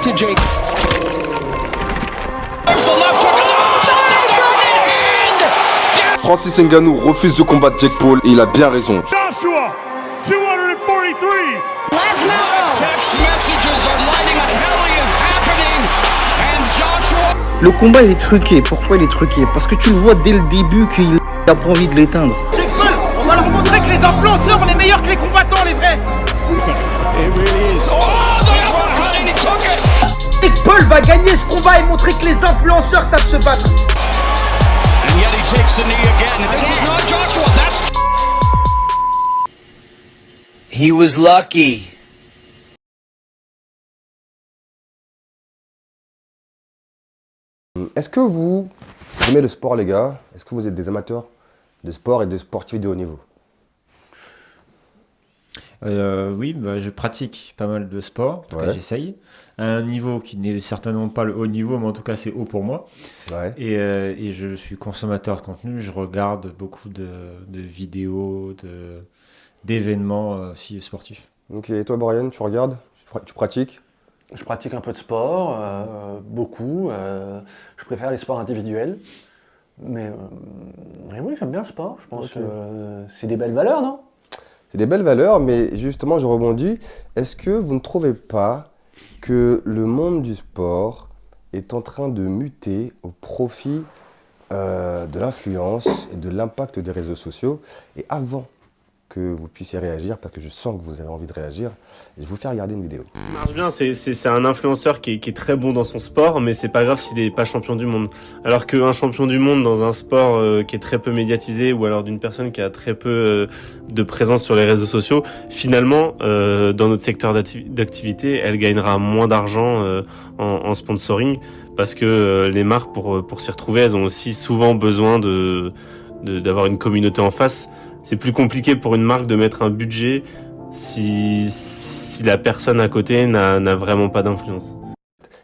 to Jake. Francis Ngannou refuse de combattre Jake Paul et il a bien raison. Joshua, 243. Text messages are lighting up. Hell is happening. And Joshua. Le combat il est truqué. Pourquoi il est truqué? Parce que tu le vois dès le début qu'il n'a pas envie de l'éteindre. Jake Paul, on va leur montrer que les influenceurs, on est meilleurs que les combattants, les vrais. It really is. Oh, the uppercut and he took it. Jake Paul va gagner ce combat et montrer que les influenceurs savent se battre. And yet he takes the knee again. This is not Joshua. That's. He was lucky. Est-ce que vous aimez le sport, les gars? Est-ce que vous êtes des amateurs de sport et de sportifs de haut niveau? Oui, je pratique pas mal de sport, en tout cas j'essaye, à un niveau qui n'est certainement pas le haut niveau, mais en tout cas c'est haut pour moi. Ouais. Et je suis consommateur de contenu, je regarde beaucoup de vidéos, d'événements aussi sportifs. Ok, et toi, Brian, tu regardes? Tu pratiques? Je pratique un peu de sport, beaucoup. Je préfère les sports individuels. Mais oui, j'aime bien le sport. Je pense que c'est des belles valeurs, non? C'est des belles valeurs, mais justement, je rebondis. Est-ce que vous ne trouvez pas que le monde du sport est en train de muter au profit de l'influence et de l'impact des réseaux sociaux? Et avant que vous puissiez réagir, parce que je sens que vous avez envie de réagir, je vais vous faire regarder une vidéo. Marche bien, c'est un influenceur qui est très bon dans son sport, mais c'est pas grave s'il est pas champion du monde. Alors qu'un champion du monde dans un sport qui est très peu médiatisé, ou alors d'une personne qui a très peu de présence sur les réseaux sociaux, finalement, dans notre secteur d'activité, elle gagnera moins d'argent en sponsoring, parce que les marques, pour s'y retrouver, elles ont aussi souvent besoin d'avoir une communauté en face. C'est plus compliqué pour une marque de mettre un budget si la personne à côté n'a vraiment pas d'influence.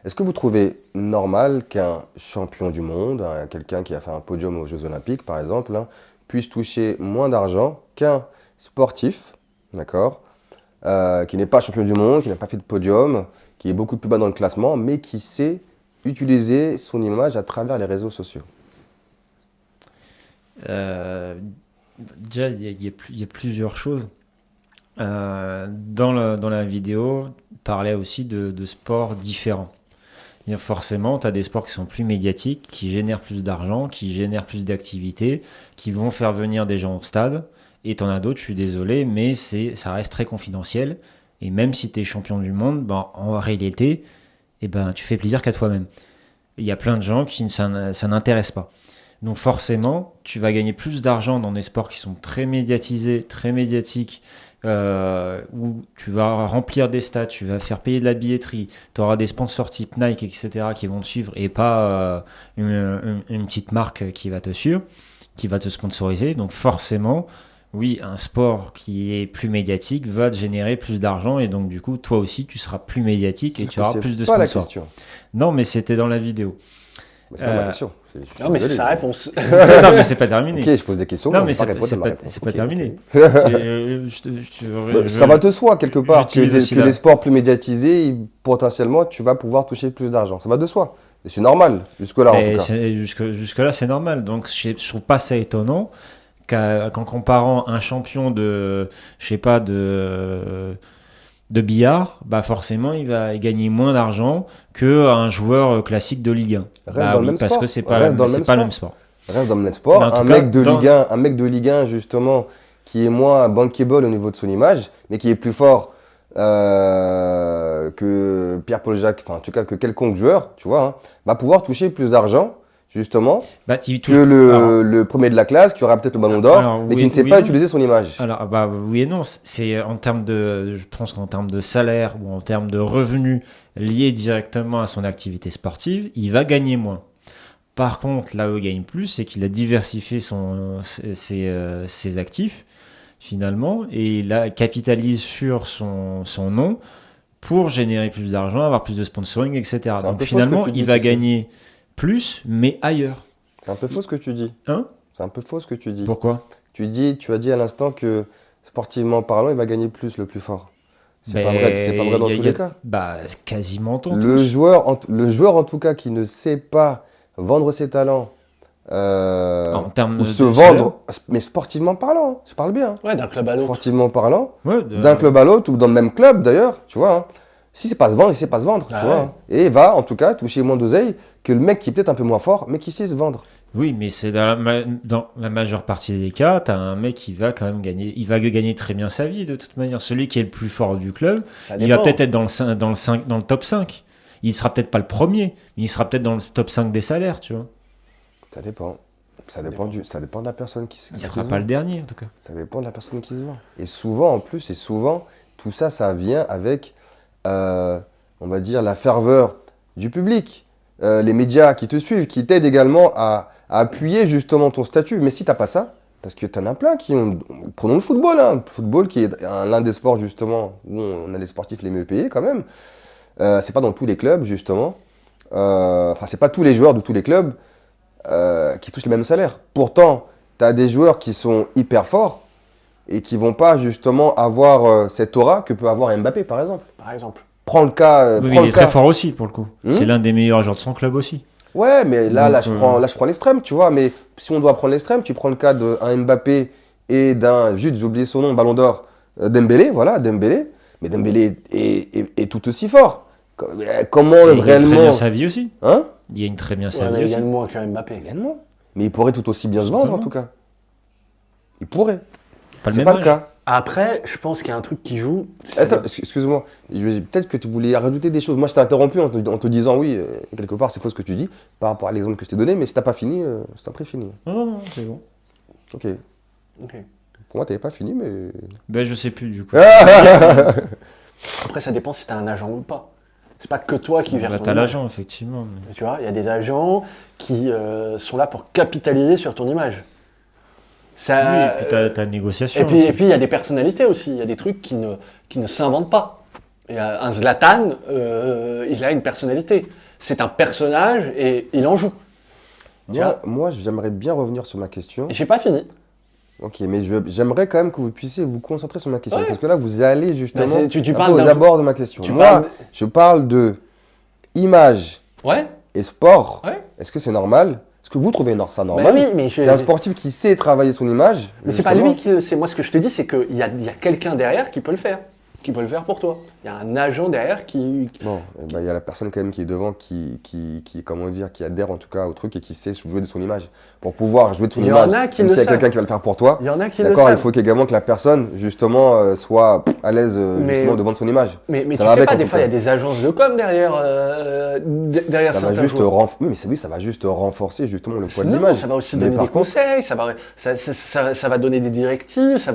Est-ce que vous trouvez normal qu'un champion du monde, quelqu'un qui a fait un podium aux Jeux Olympiques par exemple, puisse toucher moins d'argent qu'un sportif, d'accord, qui n'est pas champion du monde, qui n'a pas fait de podium, qui est beaucoup plus bas dans le classement, mais qui sait utiliser son image à travers les réseaux sociaux? Déjà, il y a plusieurs choses. Dans la vidéo, parlait aussi de sports différents. Et forcément, tu as des sports qui sont plus médiatiques, qui génèrent plus d'argent, qui génèrent plus d'activités, qui vont faire venir des gens au stade. Et tu en as d'autres, je suis désolé, mais ça reste très confidentiel. Et même si tu es champion du monde, en réalité, tu fais plaisir qu'à toi-même. Il y a plein de gens qui ça n'intéresse pas. Donc forcément, tu vas gagner plus d'argent dans des sports qui sont très médiatisés, très médiatiques, où tu vas remplir des stades, tu vas faire payer de la billetterie, tu auras des sponsors type Nike, etc. qui vont te suivre et pas une petite marque qui va te suivre, qui va te sponsoriser. Donc forcément, oui, un sport qui est plus médiatique va te générer plus d'argent et donc du coup, toi aussi, tu seras plus médiatique et tu auras plus de sponsors. C'est pas la question. Non, mais c'était dans la vidéo. Mais c'est pas ma question. Non, mais c'est sa réponse. Non, mais c'est pas terminé. Ok, je pose des questions. Non, mais c'est pas terminé. Ça va de soi, quelque part, que les sports plus médiatisés, potentiellement, tu vas pouvoir toucher plus d'argent. Ça va de soi. Et c'est normal, jusque-là, en tout cas. Jusque-là, c'est normal. Donc, je trouve pas ça étonnant qu'en comparant un champion de billard, forcément, il va gagner moins d'argent qu'un joueur classique de Ligue 1. Reste dans le même parce sport. Que c'est pas le même sport. Reste dans le même sport. Un mec de Ligue 1, justement, qui est moins bankable au niveau de son image, mais qui est plus fort que Pierre-Paul Jacques, enfin, en tout cas, que quelconque joueur, tu vois, va pouvoir toucher plus d'argent, justement, que le premier de la classe, qui aura peut-être le ballon d'or, mais qui ne sait pas utiliser son image. Alors, oui et non. C'est en termes je pense qu'en termes de salaire ou en termes de revenus liés directement à son activité sportive, il va gagner moins. Par contre, là où il gagne plus, c'est qu'il a diversifié ses actifs, finalement, et il capitalise sur son nom pour générer plus d'argent, avoir plus de sponsoring, etc. Donc finalement, il va gagner plus, mais ailleurs. C'est un peu faux ce que tu dis. C'est un peu faux ce que tu dis. Pourquoi ? Tu as dit à l'instant que sportivement parlant, il va gagner plus le plus fort. C'est pas vrai dans tous les cas. Bah, quasiment tous. Le joueur, en tout cas, qui ne sait pas vendre ses talents, En termes ou se vendre, mais sportivement parlant, je parle bien. Ouais, d'un club à l'autre. Sportivement parlant, Ouais, d'un club à l'autre ou dans le même club d'ailleurs, tu vois. Hein. Si c'est pas se vendre, il sait pas se vendre, Ah tu vois. ouais. Hein. Et va, en tout cas, toucher moins d'oseille que le mec qui est peut-être un peu moins fort, mais qui sait se vendre. Oui, mais c'est dans la majeure partie des cas, tu as un mec qui va quand même gagner. Il va gagner très bien sa vie de toute manière. Celui qui est le plus fort du club, Ça il va dépend. peut-être être dans le top 5. Il sera peut-être pas le premier, mais il sera peut-être dans le top 5 des salaires, tu vois. Ça dépend. Ça dépend de la personne qui Il se sera vend. pas le dernier, en tout cas. Ça dépend de la personne qui se vend. Et souvent, en plus, tout ça, ça vient avec, on va dire, la ferveur du public. Les médias qui te suivent, qui t'aident également à appuyer justement ton statut. Mais si t'as pas ça, parce que t'en as plein qui ont... Prenons le football, hein. Le football qui est l'un des sports justement où on a les sportifs les mieux payés quand même. C'est pas dans tous les clubs justement. Enfin, c'est pas tous les joueurs de tous les clubs qui touchent les mêmes salaires. Pourtant, t'as des joueurs qui sont hyper forts et qui vont pas justement avoir cette aura que peut avoir Mbappé par exemple. Par exemple. Prends le cas. Oui, prends il le est cas. très fort aussi, pour le coup. Hmm. C'est l'un des meilleurs joueurs de son club aussi. Ouais, mais là, Donc, je prends l'extrême, tu vois. Mais si on doit prendre l'extrême, tu prends le cas d'un Mbappé et d'un, juste, j'ai oublié son nom, Ballon d'Or, Dembélé, voilà, Dembélé. Mais Dembélé est tout aussi fort. Comment Et il gagne très réellement... bien sa vie aussi. Hein? Il gagne très bien Ouais, sa mais vie il aussi. gagne moins que Mbappé. Également. Mais il pourrait tout aussi bien se vendre, en Certainement. tout cas. Il pourrait. Pas le C'est même pas le âge. cas. Après, je pense qu'il y a un truc qui joue. c'est- Attends, excuse-moi. Peut-être que tu voulais rajouter des choses. Moi, je t'ai interrompu en te disant oui, quelque part, c'est faux ce que tu dis par rapport à l'exemple que je t'ai donné, mais si t'as pas fini, c'est après fini. Non, c'est bon. Ok. Ok. Pour moi, t'avais pas fini, mais. Ben, je sais plus, du coup. Après, ça dépend si t'as un agent ou pas. C'est pas que toi qui gères Bah, ton t'as image. l'agent, effectivement. mais- Tu vois, il y a des agents qui sont là pour capitaliser sur ton image. Ça, Oui, et puis t'as une négociation. et puis aussi. il y a des personnalités aussi. Il y a des trucs qui ne s'inventent pas. Il y a un Zlatan, il a une personnalité. C'est un personnage et il en joue. Tu vois Moi, j'aimerais bien revenir sur ma question. Et j'ai pas fini. Ok, mais j'aimerais quand même que vous puissiez vous concentrer sur ma question. Ouais. Parce que là, vous allez justement Bah, tu un parles peu aux d'un- abords de ma question. tu Moi, parles- je parle de image Ouais. et sport. Ouais. Est-ce que c'est normal? Est-ce que vous trouvez ça Bah normal? oui, mais Un sportif qui sait travailler son image. mais c'est pas justement, lui qui. C'est moi ce que je te dis, c'est qu'il y a quelqu'un derrière qui peut le faire. Qui peut le faire pour toi. Il y a un agent derrière qui. Bon, eh ben, il y a la personne quand même qui est devant, comment dire, qui adhère en tout cas au truc et qui sait jouer de son image. Pour pouvoir jouer de son Il y image, en a qui même le s'il y a savent. quelqu'un qui va le faire pour toi, Il y en a qui le d'accord, il savent. faut également que la personne, justement, soit à l'aise Mais- justement devant son image. Mais Ça tu va sais avec, pas, en des tout fois, il y a cas. des agences de com derrière, derrière Ça va certains juste joueurs. oui, mais c'est oui, ça va juste renforcer justement le poids de Non, l'image. ça va aussi Mais donner par des contre, conseils, ça va donner des directives, ça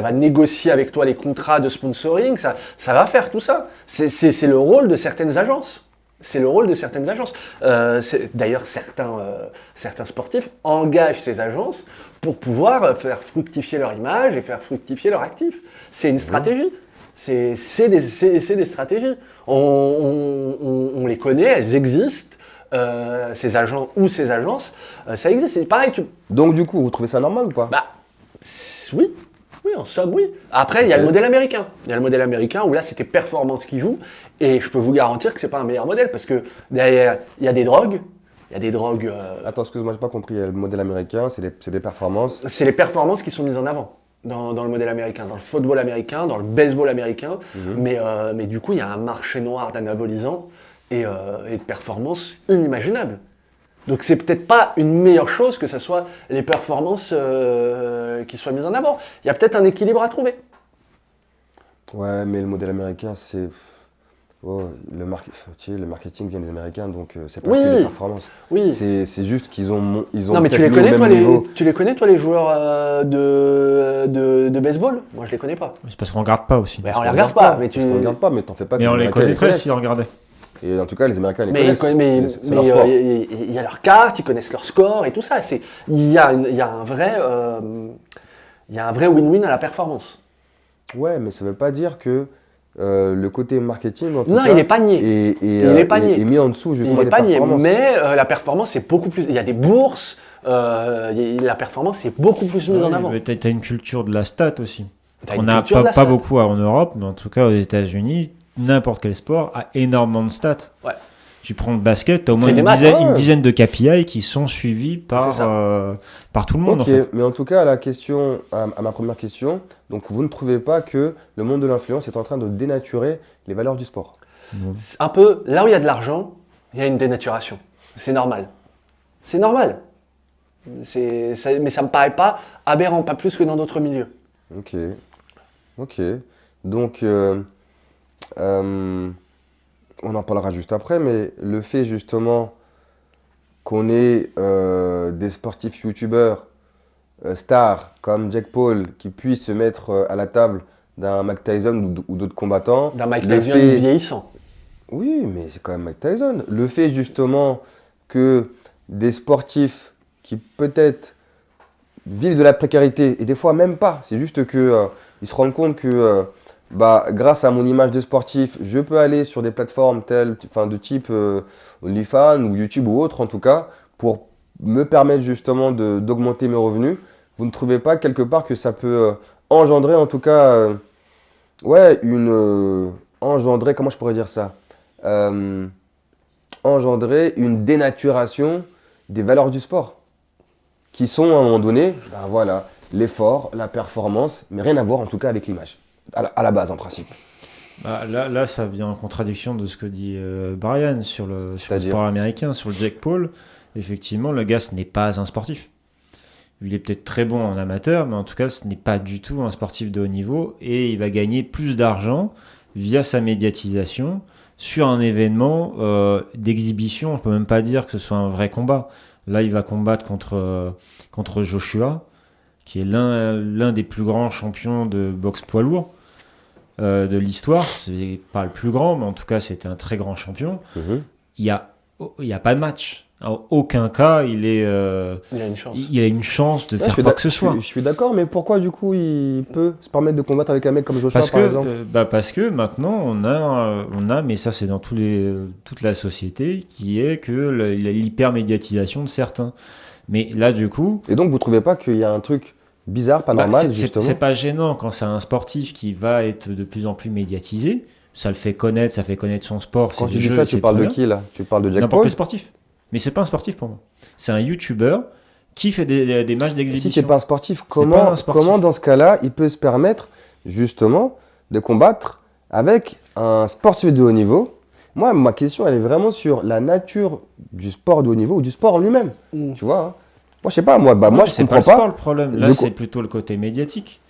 va négocier avec toi les contrats de sponsoring, ça va faire tout ça. C'est le rôle de certaines agences. C'est le rôle de certaines agences. D'ailleurs, certains sportifs engagent ces agences pour pouvoir faire fructifier leur image et faire fructifier leur actif. C'est une stratégie. C'est des stratégies. On les connaît, elles existent. Ces agents ou ces agences, ça existe. C'est pareil, donc du coup, vous trouvez ça normal ou pas? bah, oui. Oui, en somme, oui. Après, il y a le modèle américain. Il y a le modèle américain où là, c'était performance qui joue. Et je peux vous garantir que c'est pas un meilleur modèle parce que derrière, il y a des drogues. Il y a des drogues. Attends, excuse-moi, j'ai pas compris. Il y a le modèle américain, c'est des performances. C'est les performances qui sont mises en avant dans le modèle américain, dans le football américain, dans le baseball américain. Mais du coup, il y a un marché noir d'anabolisants et de performances inimaginables. Donc c'est peut-être pas une meilleure chose que ce soit les performances qui soient mises en avant. Il y a peut-être un équilibre à trouver. Ouais, mais le modèle américain, c'est. Oh, le marketing vient des Américains, donc c'est pas Oui. que des performances. Oui. C'est juste qu'ils ont Non mais tu peut-être les mis au connais même niveau. tu les connais toi les joueurs de baseball? Moi je les connais pas. C'est parce qu'on regarde pas aussi. Mais on les regarde pas, mais Parce qu'on regarde pas, mais t'en fais pas que Mais on les Américains connaîtrait connaissent. si on regardait. Et en tout cas, les Américains les Mais ils connaissent. connaissent- C'est leur sport. il y a leurs cartes, ils connaissent leur score et tout ça. Il y a un vrai win-win à la performance. Ouais, mais ça veut pas dire que le côté marketing, en tout Non, cas, il n'est pas nié. est mis en dessous Il justement n'est des pas nié, performances. mais la performance c'est beaucoup plus. Il y a des bourses, la performance est beaucoup plus mise en avant. Mais t'as une culture de la stat aussi. T'as On une n'a culture de pas, la pas salle. beaucoup en Europe, mais en tout cas aux États-Unis, n'importe quel sport a énormément de stats. Ouais. Tu prends le basket, tu as au moins C'est des une maths, dizaine, ouais. une dizaine de KPI qui sont suivis C'est ça. par tout le monde. Ok, En fait. mais en tout cas, à ma première question, donc vous ne trouvez pas que le monde de l'influence est en train de dénaturer les valeurs du sport? C'est un peu, là où il y a de l'argent, il y a une dénaturation. C'est normal. C'est normal. Mais ça me paraît pas aberrant, pas plus que dans d'autres milieux. Ok, ok. Donc, on en parlera juste après, mais le fait justement qu'on ait des sportifs youtubeurs stars comme Jake Paul qui puissent se mettre à la table d'un Mike Tyson ou d'autres combattants. D'un Mike le Tyson fait- vieillissant. Oui, mais c'est quand même Mike Tyson. Le fait justement que des sportifs qui peut-être vivent de la précarité, et des fois même pas, c'est juste que ils se rendent compte que grâce à mon image de sportif, je peux aller sur des plateformes de type OnlyFans ou YouTube ou autre en tout cas, pour me permettre justement d'augmenter mes revenus. Vous ne trouvez pas quelque part que ça peut engendrer en tout cas, engendrer, comment je pourrais dire ça? Engendrer une dénaturation des valeurs du sport, qui sont à un moment donné, l'effort, la performance, mais rien à voir en tout cas avec l'image, à la base en principe. Là, ça vient en contradiction de ce que dit Brian sur le C'est-à-dire sport américain, sur le Jake Paul. Effectivement, le gars, ce n'est pas un sportif. Il est peut-être très bon en amateur, mais en tout cas, ce n'est pas du tout un sportif de haut niveau et il va gagner plus d'argent via sa médiatisation sur un événement d'exhibition. On ne peut même pas dire que ce soit un vrai combat. Là, il va combattre contre Joshua, qui est l'un des plus grands champions de boxe poids lourd de l'histoire. C'est pas le plus grand, mais en tout cas, c'était un très grand champion. Il y a pas de match. En aucun cas, il Il a une chance. a une chance de Ouais, faire quoi que ce soit. Je suis d'accord, mais pourquoi du coup il peut se permettre de combattre avec un mec comme Joshua par exemple? Parce que maintenant on a, mais ça c'est dans toute la société, qui est que l'hypermédiatisation de certains. Mais là du coup, Et donc vous trouvez pas qu'il y a un truc bizarre, pas normal justement? c'est pas gênant quand c'est un sportif qui va être de plus en plus médiatisé. Ça le fait connaître, ça fait connaître son sport. Quand c'est tu le dis jeu, ça, c'est tu parles très de bien. qui là? Tu parles de Jake N'importe Paul? quel sportif. Mais c'est pas un sportif pour moi. C'est un YouTuber qui fait des matchs Si d'exhibition. c'est pas un sportif, pas un sportif. comment dans ce cas-là il peut se permettre justement de combattre avec un sportif de haut niveau? Moi, ma question elle est vraiment sur la nature du sport de haut niveau ou du sport en lui-même. Tu vois, hein. Moi je sais pas, moi je c'est comprends pas le sport pas. le problème. Là, Je c'est plutôt le côté médiatique.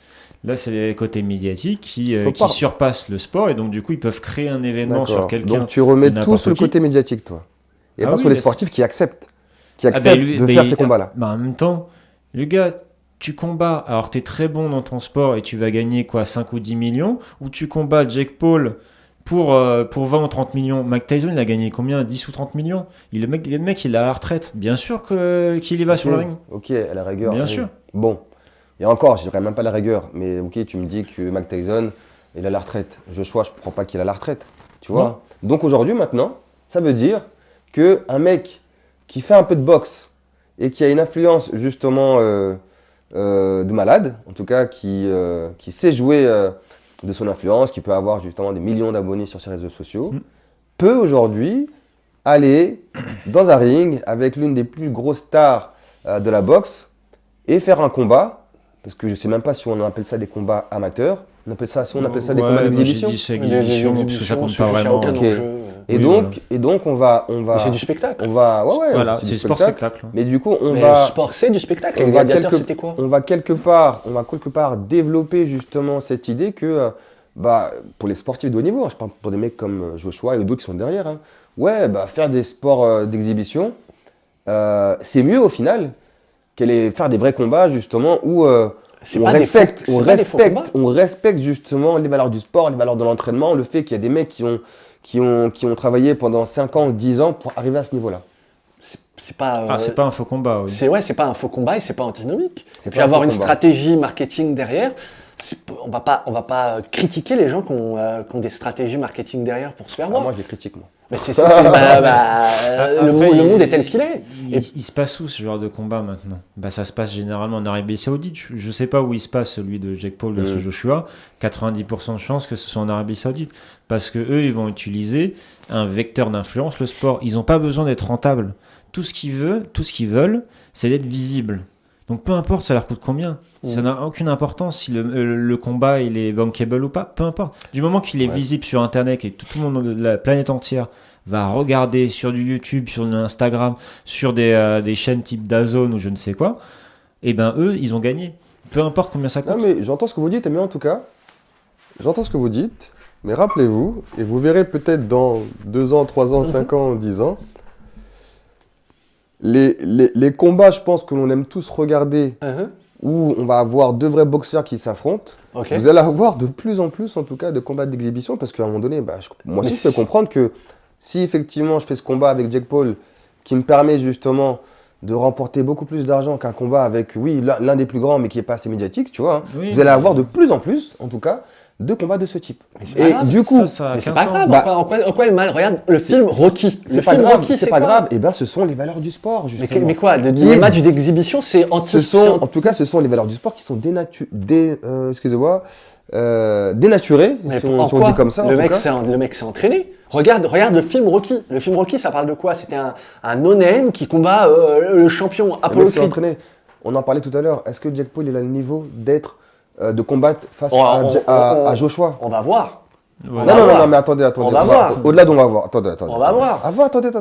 Là, c'est le côté médiatique qui Faut pas- surpasse le sport et donc du coup, ils peuvent créer un événement sur D'accord. quelqu'un. Donc tu remets de tout n'importe sur le qui. côté médiatique, toi. Et Ah pas oui, sur les mais sportifs qui acceptent Ah ben, lui- de ben, faire ces combats-là. En même temps, le gars, tu combats, alors tu es très bon dans ton sport et tu vas gagner quoi, 5 ou 10 millions, ou tu combats Jake Paul pour 20 ou 30 millions. Mike Tyson, il a gagné combien, 10 ou 30 millions? Le mec, il est à la retraite. Bien sûr qu'il y va sur le ring. Ok, à la rigueur. Bien oui. sûr. Bon, et encore, je dirais même pas la rigueur, mais ok, tu me dis que Mike Tyson, il a la retraite. Joshua, je ne comprends pas qu'il a la retraite. Tu vois? Non. Donc aujourd'hui, maintenant, ça veut dire qu'un mec qui fait un peu de boxe et qui a une influence justement de malade, en tout cas qui sait jouer de son influence, qui peut avoir justement des millions d'abonnés sur ses réseaux sociaux, peut aujourd'hui aller dans un ring avec l'une des plus grosses stars de la boxe et faire un combat, parce que je ne sais même pas si on appelle ça des combats amateurs, on appelle ça des combats d'exhibition. J'ai dit c'est exhibition, parce que ça compte pas vraiment. aucun Ok. enjeu. Et Oui, donc on va, Mais c'est du spectacle. on va, ouais, Voilà, c'est c'est du sport-spectacle. Mais du coup, on Mais va, le sport, c'est du spectacle. on Les va gladiateurs, quelque- c'était quoi? on va quelque part développer justement cette idée que, pour les sportifs de haut niveau, hein, je parle pour des mecs comme Joshua et d'autres qui sont derrière, hein, faire des sports d'exhibition, c'est mieux au final qu'aller faire des vrais combats justement où C'est pas des faux- c'est pas des faux combats. on respecte justement les valeurs du sport, les valeurs de l'entraînement, le fait qu'il y a des mecs qui ont travaillé pendant 5 ans ou 10 ans pour arriver à ce niveau-là. C'est pas. C'est pas un faux combat, oui. C'est pas un faux combat et c'est pas antinomique. C'est Puis pas un avoir faux une combat. stratégie marketing derrière, On va pas critiquer les gens qui ont des stratégies marketing derrière pour se faire voir. Moi, je les critique, moi. Mais le monde est tel qu'il est. Il se passe où ce genre de combat maintenant? Ça se passe généralement en Arabie Saoudite. Je sais pas où il se passe celui de Jake Paul versus Joshua. 90% de chances que ce soit en Arabie Saoudite. Parce que eux, ils vont utiliser un vecteur d'influence, le sport. Ils n'ont pas besoin d'être rentables. Tout ce qu'ils veulent, c'est d'être visibles. Donc peu importe ça leur coûte combien, ça n'a aucune importance si le combat il est bankable ou pas, peu importe. Du moment qu'il est visible sur internet et que tout le monde, la planète entière va regarder sur du YouTube, sur de l'Instagram, sur des chaînes type DAZN ou je ne sais quoi, et ben eux ils ont gagné. Peu importe combien ça coûte. Non mais j'entends ce que vous dites, mais en tout cas, j'entends ce que vous dites, mais rappelez-vous, et vous verrez peut-être dans 2 ans, 3 ans, 5 ans, 10 ans, les combats, je pense que l'on aime tous regarder, où on va avoir 2 vrais boxeurs qui s'affrontent. Vous allez avoir de plus en plus, en tout cas, de combats d'exhibition, parce qu'à un moment donné, moi aussi, je peux comprendre que si effectivement je fais ce combat avec Jake Paul, qui me permet justement de remporter beaucoup plus d'argent qu'un combat avec, oui, l'un des plus grands, mais qui n'est pas assez médiatique, tu vois, vous allez avoir de plus en plus, en tout cas, de combats de ce type. Mais c'est pas grave. En quoi est le mal? Regarde le film Rocky. C'est pas grave. C'est pas grave. Et bien, ce sont les valeurs du sport, justement. Mais quoi? Les matchs d'exhibition, c'est en tout cas, ce sont les valeurs du sport qui sont dénaturées, si on dit comme ça. Le mec s'est entraîné. Regarde le film Rocky. Le film Rocky, ça parle de quoi? C'était un no-name qui combat le champion Apollo Creed. On en parlait tout à l'heure. Est-ce que Jake Paul il a le niveau de combattre face à Joshua? On va voir. Non, mais attendez. On va voir. Au-delà d'on va voir. Attendez. On va voir. Attendez.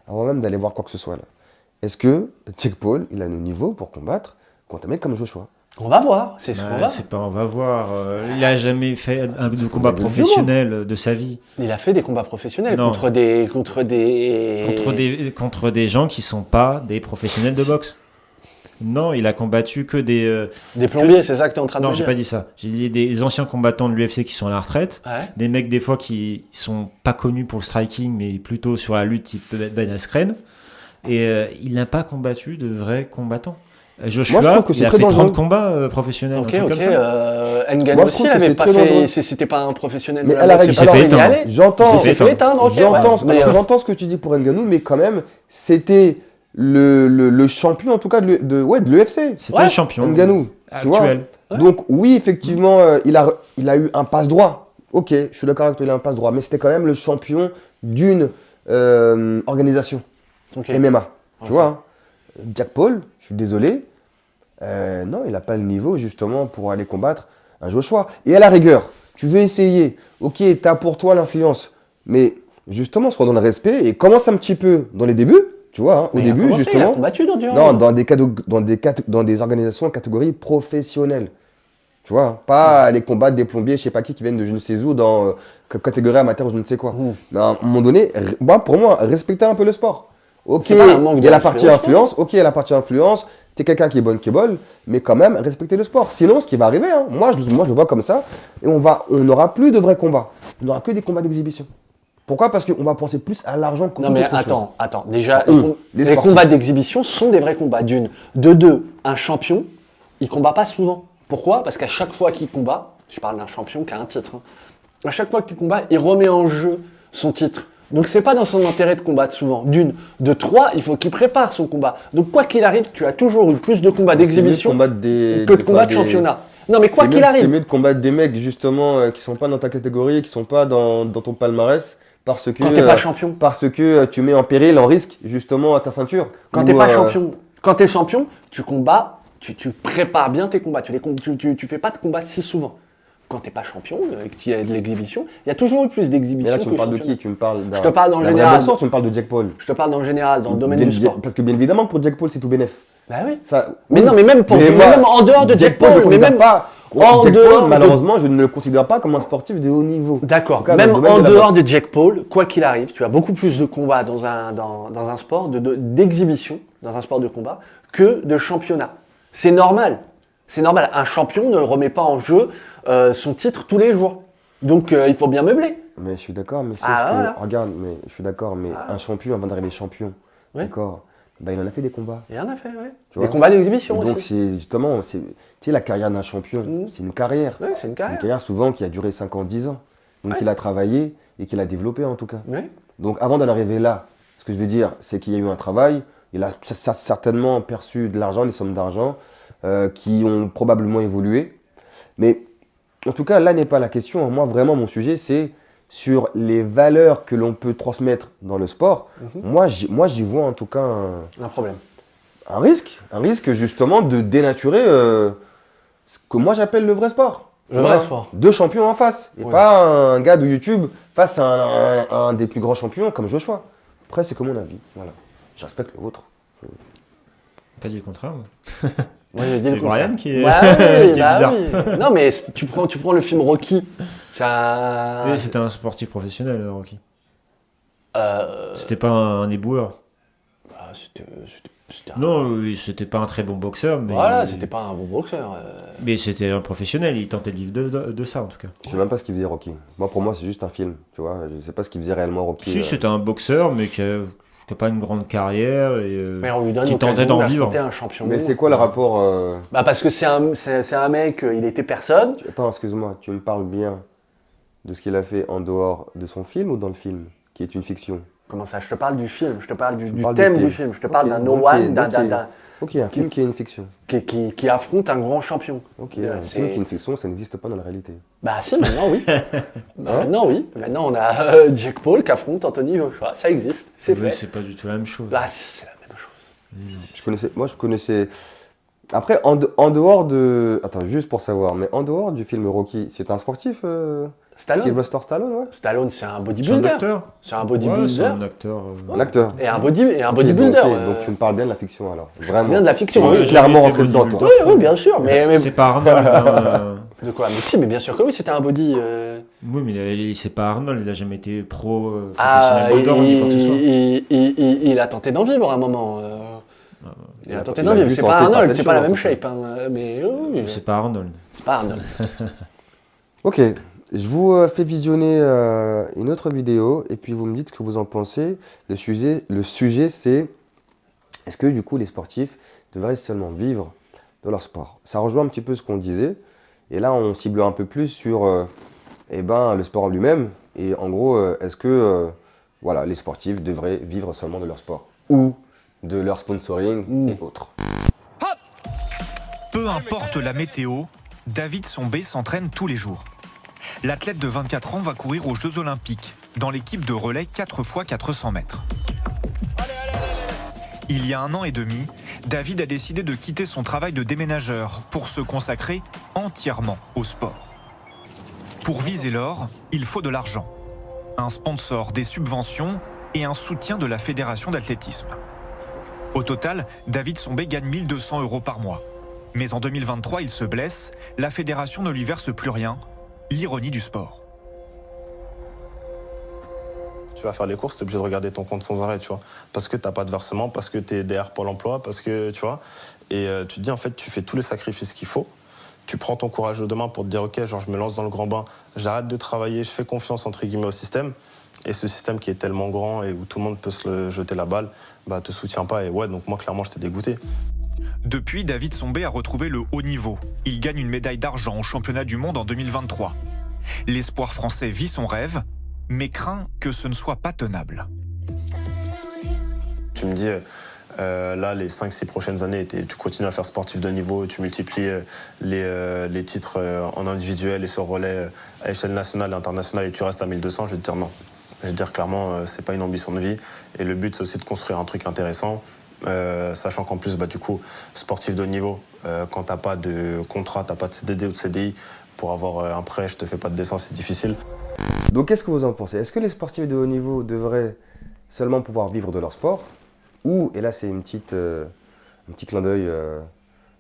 Avant même d'aller voir quoi que ce soit là. Est-ce que Jake Paul il a le niveau pour combattre contre un mec comme Joshua? On va voir, c'est ce qu'on va. C'est pas on va voir. Il a jamais fait de combat professionnel de sa vie. Il a fait des combats professionnels contre des gens qui sont pas des professionnels de boxe. Non, il a combattu que des plombiers, c'est ça que tu es en train de dire? Non, j'ai pas dit ça. J'ai dit des anciens combattants de l'UFC qui sont à la retraite, des mecs des fois qui sont pas connus pour le striking, mais plutôt sur la lutte type Ben Askren. Et il n'a pas combattu de vrais combattants. Joshua, moi, il a fait 30 combats professionnels. Ngannou aussi, il avait pas fait. C'était pas un professionnel. Mais j'entends ce que tu dis pour Ngannou, mais quand même, c'était le champion en tout cas de l'UFC. C'était le champion Ngannou, actuel. Donc oui, effectivement, il a eu un passe droit. Ok, je suis d'accord avec toi, il a un passe droit, mais c'était quand même le champion d'une organisation MMA. Tu vois, Jake Paul, je suis désolé, non, il n'a pas le niveau justement pour aller combattre un Joshua. Et à la rigueur, tu veux essayer, ok, tu as pour toi l'influence, mais justement, sois dans le respect et commence un petit peu dans les débuts. Tu vois, au début, justement, dans des organisations en catégorie professionnelle. Tu vois, pas aller combattre des plombiers, je sais pas qui viennent de je ne sais où, dans catégorie amateur ou je ne sais quoi. Mais à un moment donné, pour moi, respecter un peu le sport. Ok, il y a la partie influence, t'es quelqu'un qui est bankable, mais quand même, respecter le sport. Sinon, ce qui va arriver, moi je le vois comme ça, et on n'aura plus de vrais combats. On n'aura que des combats d'exhibition. Pourquoi? Parce qu'on va penser plus à l'argent qu'autre chose. Non mais attends. Déjà, les combats d'exhibition sont des vrais combats. De deux, un champion, il combat pas souvent. Pourquoi? Parce qu'à chaque fois qu'il combat, je parle d'un champion qui a un titre, à chaque fois qu'il combat, il remet en jeu son titre. Donc c'est pas dans son intérêt de combattre souvent. De 3, il faut qu'il prépare son combat. Donc quoi qu'il arrive, tu as toujours eu plus de combats d'exhibition que de combats de championnat. Non mais quoi qu'il arrive. C'est mieux de combattre des mecs justement qui sont pas dans ta catégorie, qui sont pas dans ton palmarès. Parce que, quand t'es pas champion. Parce que tu mets en péril, en risque, justement, à ta ceinture. Quand t'es pas champion. Quand t'es champion, tu combats, tu prépares bien tes combats. Tu fais pas de combats si souvent. Quand t'es pas champion, qu'il y a de l'exhibition, il y a toujours eu plus d'exhibition. Mais là, tu me parles de qui? Tu me parles Je te parle en général. Tu me parles de Jake Paul. Je te parle en général, dans le domaine du sport. Parce que bien évidemment, pour Jake Paul, c'est tout bénef. Bah oui. Mais non, mais même en dehors de Jake Paul, mais même pas. Malheureusement, je ne le considère pas comme un sportif de haut niveau. D'accord. Même en dehors de Jake Paul, quoi qu'il arrive, tu as beaucoup plus de combats dans un sport d'exhibition, dans un sport de combat, que de championnat. C'est normal. C'est normal. Un champion ne remet pas en jeu son titre tous les jours. Donc il faut bien meubler. Mais je suis d'accord, mais voilà. regarde, mais je suis d'accord, mais un champion avant d'arriver champion, d'accord. bah, il en a fait des combats. Il y en a fait, ouais. Tu Des vois. combats d'exhibition Donc aussi. c'est justement, tu sais, la carrière d'un champion, c'est une carrière. Ouais, c'est une Une carrière. carrière souvent qui a duré 5 ans, 10 ans. Donc Ouais. il a travaillé et qu'il a développé en tout cas. Ouais. Donc avant d'en arriver là, ce que je veux dire, c'est qu'il y a eu un travail, il a certainement perçu de l'argent, des sommes d'argent qui ont probablement évolué. Mais en tout cas, là n'est pas la question. Moi, vraiment, mon sujet, c'est sur les valeurs que l'on peut transmettre dans le sport. Moi, j'y vois en tout cas Un problème. un risque justement de dénaturer ce que moi j'appelle le vrai sport. Le vrai sport. Deux champions en face, et Ouais. pas un gars de YouTube face à un des plus grands champions comme Joshua. Après, c'est que mon avis. Voilà. Je respecte le vôtre. Pas du contraire. Moi, j'ai dit C'est le contraire. Brian qui est, Bah qui oui, est bah bizarre. oui. Non, mais tu prends le film Rocky. Ça. Oui, c'était un sportif professionnel, Rocky. Euh, C'était pas un éboueur. bah, c'était Non, oui, c'était pas un très bon boxeur, mais, Voilà, c'était pas un bon boxeur. mais c'était un professionnel. Il tentait de vivre de ça, en tout cas. Je sais même pas ce qu'il faisait Rocky. Moi, pour moi, c'est juste un film. Tu vois, je sais pas ce qu'il faisait réellement Rocky. Si, c'était un boxeur, mais qui a pas une grande carrière et Mais on lui donne qui tentait l'occasion d'en vivre. d'affronter un champion. Mais du c'est monde. quoi le rapport Bah parce que c'est un mec, il était personne. Attends, excuse-moi, tu me parles bien de ce qu'il a fait en dehors de son film ou dans le film, qui est une fiction? Comment ça? Je te parle du film, je te parle du parles thème du du film. film. Je te parle Ok, d'un donc No One, il- donc il- Ok, un film qui est une fiction. qui affronte un grand champion. Ok, Ouais, un film qui est une fiction, ça n'existe pas dans la réalité. Bah si, maintenant oui. Maintenant oui. Maintenant on a Jake Paul qui affronte Anthony Joshua. Ça existe, c'est Oui, fait. c'est pas du tout la même chose. Bah c'est la même chose. Je connaissais. Après, en dehors de. Attends, juste pour savoir, mais en dehors du film Rocky, c'est un sportif Stallone. Sylvester Stallone, ouais. Stallone, c'est un C'est un bodybuilder. acteur. C'est un Ouais, bodybuilder. c'est un acteur. Un acteur. Et un Ok, bodybuilder. donc tu me parles bien de la fiction alors. Vraiment. Bien de la fiction. Tu Oui, es j'ai clairement été rentré dedans, toi. bodybuilder. oui, bien sûr. Mais C'est pas Arnold. hein. de quoi? Mais si, mais bien sûr que oui, c'était un body. Oui, mais c'est pas Arnold. Il a jamais été professionnel Ah, bodybuilder ni quoi que ce soit. il a tenté d'en vivre à un moment. Il a tenté il d'en a vivre. dû C'est pas tenter Arnold, c'est certaines pas la choses, même en tout cas. shape. Hein, mais oui, C'est pas Arnold. c'est pas Arnold. Ok, je vous fais visionner une autre vidéo et puis vous me dites ce que vous en pensez. Le sujet c'est est-ce que du coup les sportifs devraient seulement vivre de leur sport? Ça rejoint un petit peu ce qu'on disait et là on cible un peu plus sur le sport en lui-même et en gros est-ce que voilà, les sportifs devraient vivre seulement de leur sport ou de leur sponsoring et autres. Peu importe la météo, David Sombé s'entraîne tous les jours. L'athlète de 24 ans va courir aux Jeux Olympiques dans l'équipe de relais 4x400 mètres. Il y a 1 an et demi, David a décidé de quitter son travail de déménageur pour se consacrer entièrement au sport. Pour viser l'or, il faut de l'argent. Un sponsor, des subventions et un soutien de la Fédération d'athlétisme. Au total, David Sombé gagne 1 200 € par mois. Mais en 2023, il se blesse, la fédération ne lui verse plus rien. L'ironie du sport. Tu vas faire les courses, tu es obligé de regarder ton compte sans arrêt, tu vois. Parce que tu n'as pas de versement, parce que tu es derrière Pôle emploi, parce que, tu vois. Et tu te dis, en fait, tu fais tous les sacrifices qu'il faut. Tu prends ton courage de demain pour te dire, ok, genre, je me lance dans le grand bain, j'arrête de travailler, je fais confiance, entre guillemets, au système. Et ce système qui est tellement grand et où tout le monde peut se jeter la balle, bah, te soutient pas. Et ouais, donc moi, clairement, j'étais dégoûté. Depuis, David Sombé a retrouvé le haut niveau. Il gagne une médaille d'argent au championnat du monde en 2023. L'espoir français vit son rêve, mais craint que ce ne soit pas tenable. Tu me dis, là, les 5-6 prochaines années, tu continues à faire sportif de niveau, tu multiplies les titres en individuel et sur relais à échelle nationale et internationale et tu restes à 1200, je vais te dire non. Je vais te dire clairement, c'est pas une ambition de vie. Et le but, c'est aussi de construire un truc intéressant. Sachant qu'en plus, du coup, sportif de haut niveau, quand t'as pas de contrat, t'as pas de CDD ou de CDI, pour avoir un prêt, je te fais pas de dessin, c'est difficile. Donc qu'est-ce que vous en pensez? Est-ce que les sportifs de haut niveau devraient seulement pouvoir vivre de leur sport? Ou, et là c'est un petit clin d'œil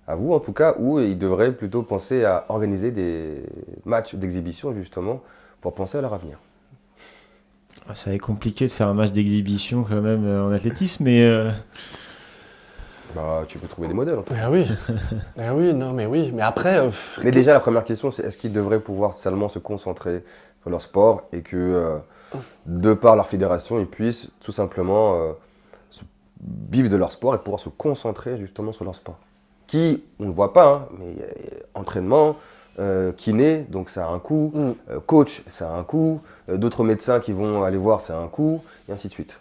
à vous en tout cas, ou ils devraient plutôt penser à organiser des matchs d'exhibition justement pour penser à leur avenir? Ça va être compliqué de faire un match d'exhibition quand même en athlétisme, mais Bah, tu peux trouver des modèles en tout cas. Ah oui. Ah oui, non, mais oui. Mais après. Mais déjà, la première question, c'est est-ce qu'ils devraient pouvoir seulement se concentrer sur leur sport et que, de par leur fédération, ils puissent tout simplement vivre de leur sport et pouvoir se concentrer justement sur leur sport. Qui, on ne le voit pas, hein, mais entraînement, kiné, donc ça a un coût, coach, ça a un coût, d'autres médecins qui vont aller voir, ça a un coût, et ainsi de suite.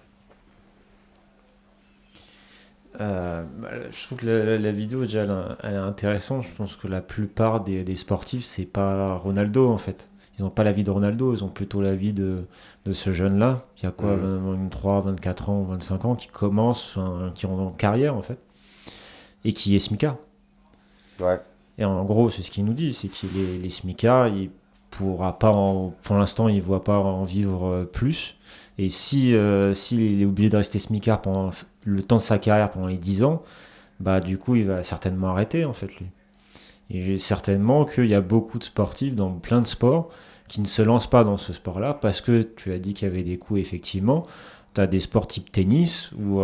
Je trouve que la vidéo déjà elle est intéressante. Je pense que la plupart des sportifs, c'est pas Ronaldo en fait. Ils n'ont pas la vie de Ronaldo, ils ont plutôt la vie de ce jeune-là, qui a quoi, 23, 24 ans, 25 ans, qui commence, qui est en carrière en fait, et qui est smicard. Ouais. Et en gros, c'est ce qu'il nous dit, c'est qu'il est les smicards, il pourra pas, pour l'instant, il ne voit pas en vivre plus. Et s'il est obligé de rester smicard pendant le temps de sa carrière, pendant les 10 ans, bah du coup, il va certainement arrêter en fait lui. Et certainement qu'il y a beaucoup de sportifs dans plein de sports qui ne se lancent pas dans ce sport-là parce que tu as dit qu'il y avait des coûts effectivement. Tu as des sports type tennis où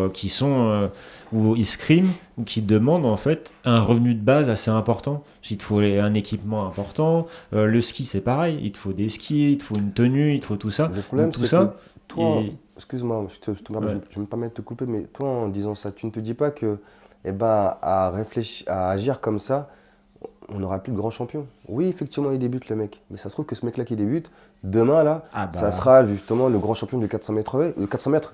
ils scriment ou qui demandent en fait un revenu de base assez important. Il te faut un équipement important. Le ski, c'est pareil. Il te faut des skis, il te faut une tenue, il te faut tout ça. Le problème, tout c'est ça. que toi, excuse-moi, je me permets de te couper, mais toi, en disant ça, tu ne te dis pas que, à réfléchir, à agir comme ça, on n'aura plus de grands champions. Oui, effectivement, il débute le mec. Mais ça se trouve que ce mec-là qui débute, demain, là, ça sera justement le grand champion de 400 mètres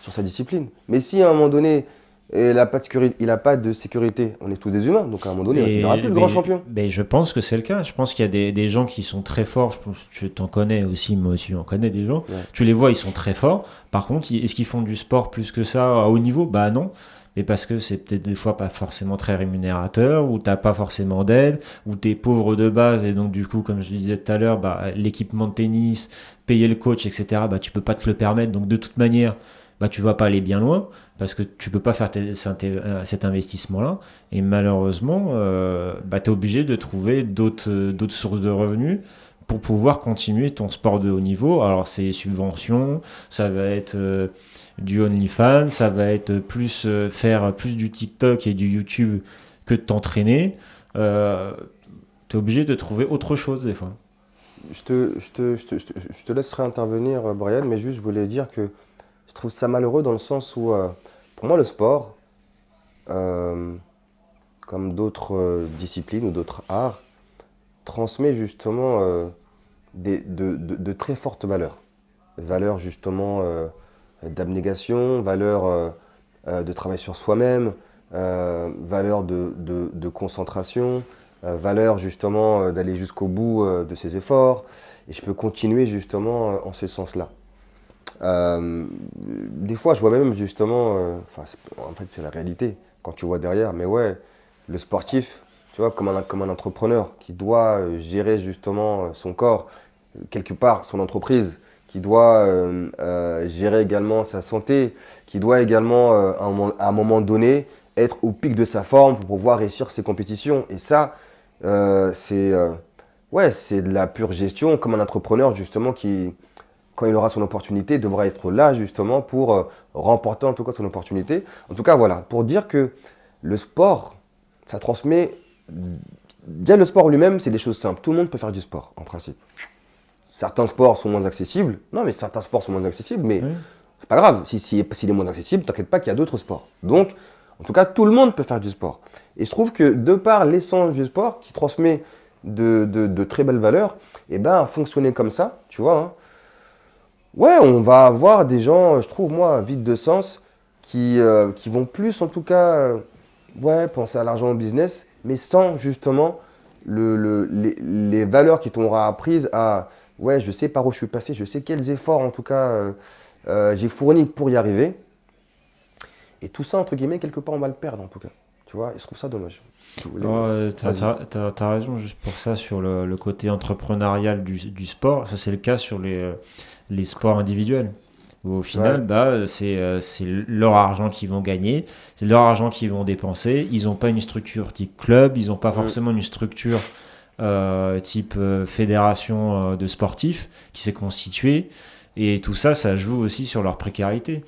sur sa discipline. Mais si à un moment donné, il n'a pas de sécurité, on est tous des humains, donc à un moment donné, il n'y aura plus de grands champions. Mais je pense que c'est le cas. Je pense qu'il y a des gens qui sont très forts. Je t'en connais aussi, moi aussi, on connaît des gens. Ouais. Tu les vois, ils sont très forts. Par contre, est-ce qu'ils font du sport plus que ça à haut niveau ? Bah non. Mais parce que c'est peut-être des fois pas forcément très rémunérateur, ou t'as pas forcément d'aide, ou t'es pauvre de base, et donc du coup, comme je disais tout à l'heure, l'équipement de tennis, payer le coach, etc., tu peux pas te le permettre. Donc de toute manière, tu vas pas aller bien loin, parce que tu peux pas faire cet investissement-là. Et malheureusement, t'es obligé de trouver d'autres sources de revenus pour pouvoir continuer ton sport de haut niveau. Alors c'est subventions, ça va être du OnlyFans, ça va être plus faire plus du TikTok et du YouTube que de t'entraîner. T'es obligé de trouver autre chose des fois. Je te laisserai intervenir, Brian, mais juste je voulais dire que je trouve ça malheureux dans le sens où, pour moi, le sport, comme d'autres disciplines ou d'autres arts, transmet justement de très fortes valeurs. Valeurs justement d'abnégation, valeurs de travail sur soi-même, valeurs de concentration, valeurs justement d'aller jusqu'au bout de ses efforts. Et je peux continuer justement en ce sens-là. Des fois, je vois même justement, en fait c'est la réalité, quand tu vois derrière, mais ouais, le sportif, tu vois, comme un entrepreneur qui doit gérer justement son corps, quelque part son entreprise, qui doit gérer également sa santé, qui doit également, à un moment donné, être au pic de sa forme pour pouvoir réussir ses compétitions. Et ça, c'est de la pure gestion, comme un entrepreneur justement qui, quand il aura son opportunité, devra être là justement pour remporter en tout cas son opportunité. En tout cas, voilà, pour dire que le sport, ça transmet. Déjà, le sport lui-même, c'est des choses simples. Tout le monde peut faire du sport, en principe. Certains sports sont moins accessibles. Non, mais certains sports sont moins accessibles, mais c'est pas grave. S'il est moins accessible, t'inquiète pas qu'il y a d'autres sports. Donc, en tout cas, tout le monde peut faire du sport. Et je trouve que de par l'essence du sport, qui transmet de très belles valeurs, fonctionner comme ça, tu vois, hein, ouais, on va avoir des gens, je trouve, moi, vides de sens, qui vont plus, en tout cas, penser à l'argent au business, mais sans, justement, les valeurs qui t'auront apprises à, je sais par où je suis passé, je sais quels efforts, en tout cas, j'ai fournis pour y arriver. Et tout ça, entre guillemets, quelque part, on va le perdre, en tout cas. Tu vois, et je trouve ça dommage. T'as raison, juste pour ça, sur le côté entrepreneurial du sport. Ça, c'est le cas sur les sports individuels. Où, au final, c'est leur argent qu'ils vont gagner, c'est leur argent qu'ils vont dépenser. Ils n'ont pas une structure type club, ils n'ont pas forcément une structure type fédération de sportifs qui s'est constituée. Et tout ça, ça joue aussi sur leur précarité.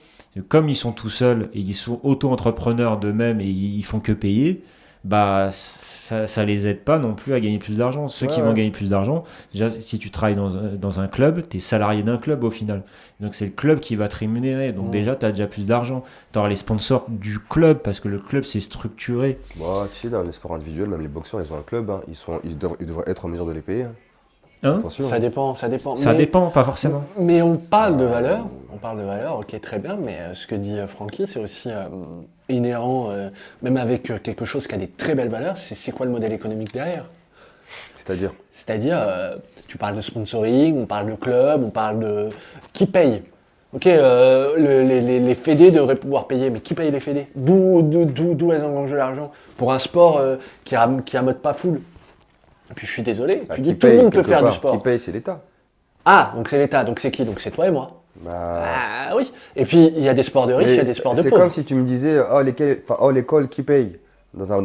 Comme ils sont tout seuls et ils sont auto-entrepreneurs d'eux-mêmes et ils font que payer, bah ça les aide pas non plus à gagner plus d'argent. Ceux qui Ouais. vont gagner plus d'argent, déjà si tu travailles dans un club, tu es salarié d'un club au final. Donc c'est le club qui va te rémunérer. Donc déjà tu as déjà plus d'argent. Tu auras les sponsors du club parce que le club c'est structuré. Bon, tu sais, dans les sports individuels, même les boxeurs, ils ont un club, hein. Ils devraient être en mesure de les payer. Hein. Hein Attention. Ça dépend, ça dépend. Ça dépend, pas forcément. Mais on parle de valeur, ok, très bien, mais ce que dit Francky, c'est aussi inhérent, même avec quelque chose qui a des très belles valeurs, c'est quoi le modèle économique derrière? C'est-à-dire C'est-à-dire, tu parles de sponsoring, on parle de club, on parle de... Qui paye? Ok, les fédés devraient pouvoir payer, mais qui paye les fédés? D'où elles engagent de l'argent? Pour un sport qui ramène pas full. Et puis je suis désolé, Bah, tu qui dis tout le paye, monde peut quelque faire du part. sport. Qui paye, c'est l'État. Ah, donc c'est l'État, donc c'est qui? Donc c'est toi et moi. Bah, Ah oui. Et puis il y a des sports de riches, il y a des sports de c'est pauvres. comme si tu me disais, l'école qui paye. Dans un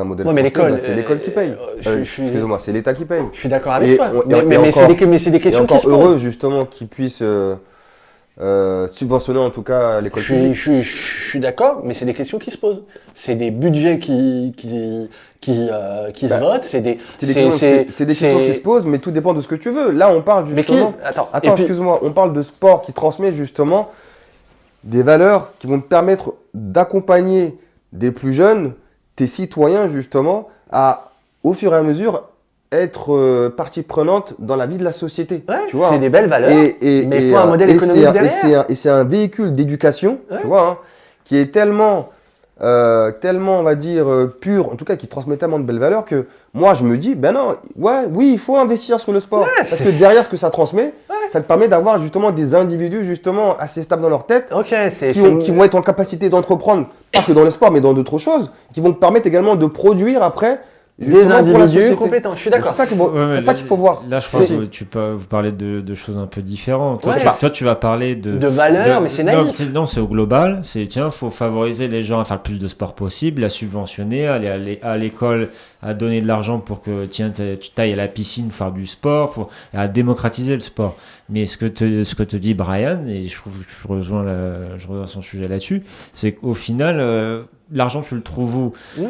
modèle Ouais, mais français, l'école, bah, c'est l'école qui paye. je suis- Excuse-moi, c'est l'État qui paye. Je suis d'accord avec Et toi. on- Mais, et mais encore- c'est des Et questions qui encore se posent. heureux justement qu'ils puissent subventionner en tout cas l'école publique. Je suis d'accord, mais c'est des questions qui se posent. C'est des budgets qui se votent. C'est des questions qui se posent, mais tout dépend de ce que tu veux. Là, on parle Mais qui justement. Attends, et Attends, puis- excuse-moi, on parle de sport qui transmet justement des valeurs qui vont te permettre d'accompagner des plus jeunes, tes citoyens justement, à au fur et à mesure être partie prenante dans la vie de la société. Ouais, tu vois, c'est hein. des belles valeurs, mais il faut un modèle économique derrière. Et c'est un véhicule d'éducation, Ouais. tu vois, hein, qui est tellement, on va dire, pur, en tout cas qui transmet tellement de belles valeurs que moi je me dis, ben non, oui, il faut investir sur le sport. Ouais, parce c'est- que derrière ce que ça transmet, ça te permet d'avoir justement des individus justement assez stables dans leur tête, Ok, qui vont être en capacité d'entreprendre, pas que dans le sport, mais dans d'autres choses, qui vont te permettre également de produire après des justement, pour la individus société. compétents. Je suis d'accord. C'est ça qu'il faut, Ouais, mais c'est ça qu'il faut voir. Là, je pense C'est- que vous parlez de choses un peu différentes. Toi, Ouais. toi, tu vas parler De valeurs, mais c'est naïf. Non, c'est au global. C'est tiens, faut favoriser les gens à faire le plus de sport possible, à subventionner, aller à l'école, à donner de l'argent pour que tiens, tu t'ailles à la piscine faire du sport, à démocratiser le sport. Mais ce que te dit Brian, et je trouve que je rejoins son sujet là-dessus, c'est qu'au final, l'argent, tu le trouves où? Oui.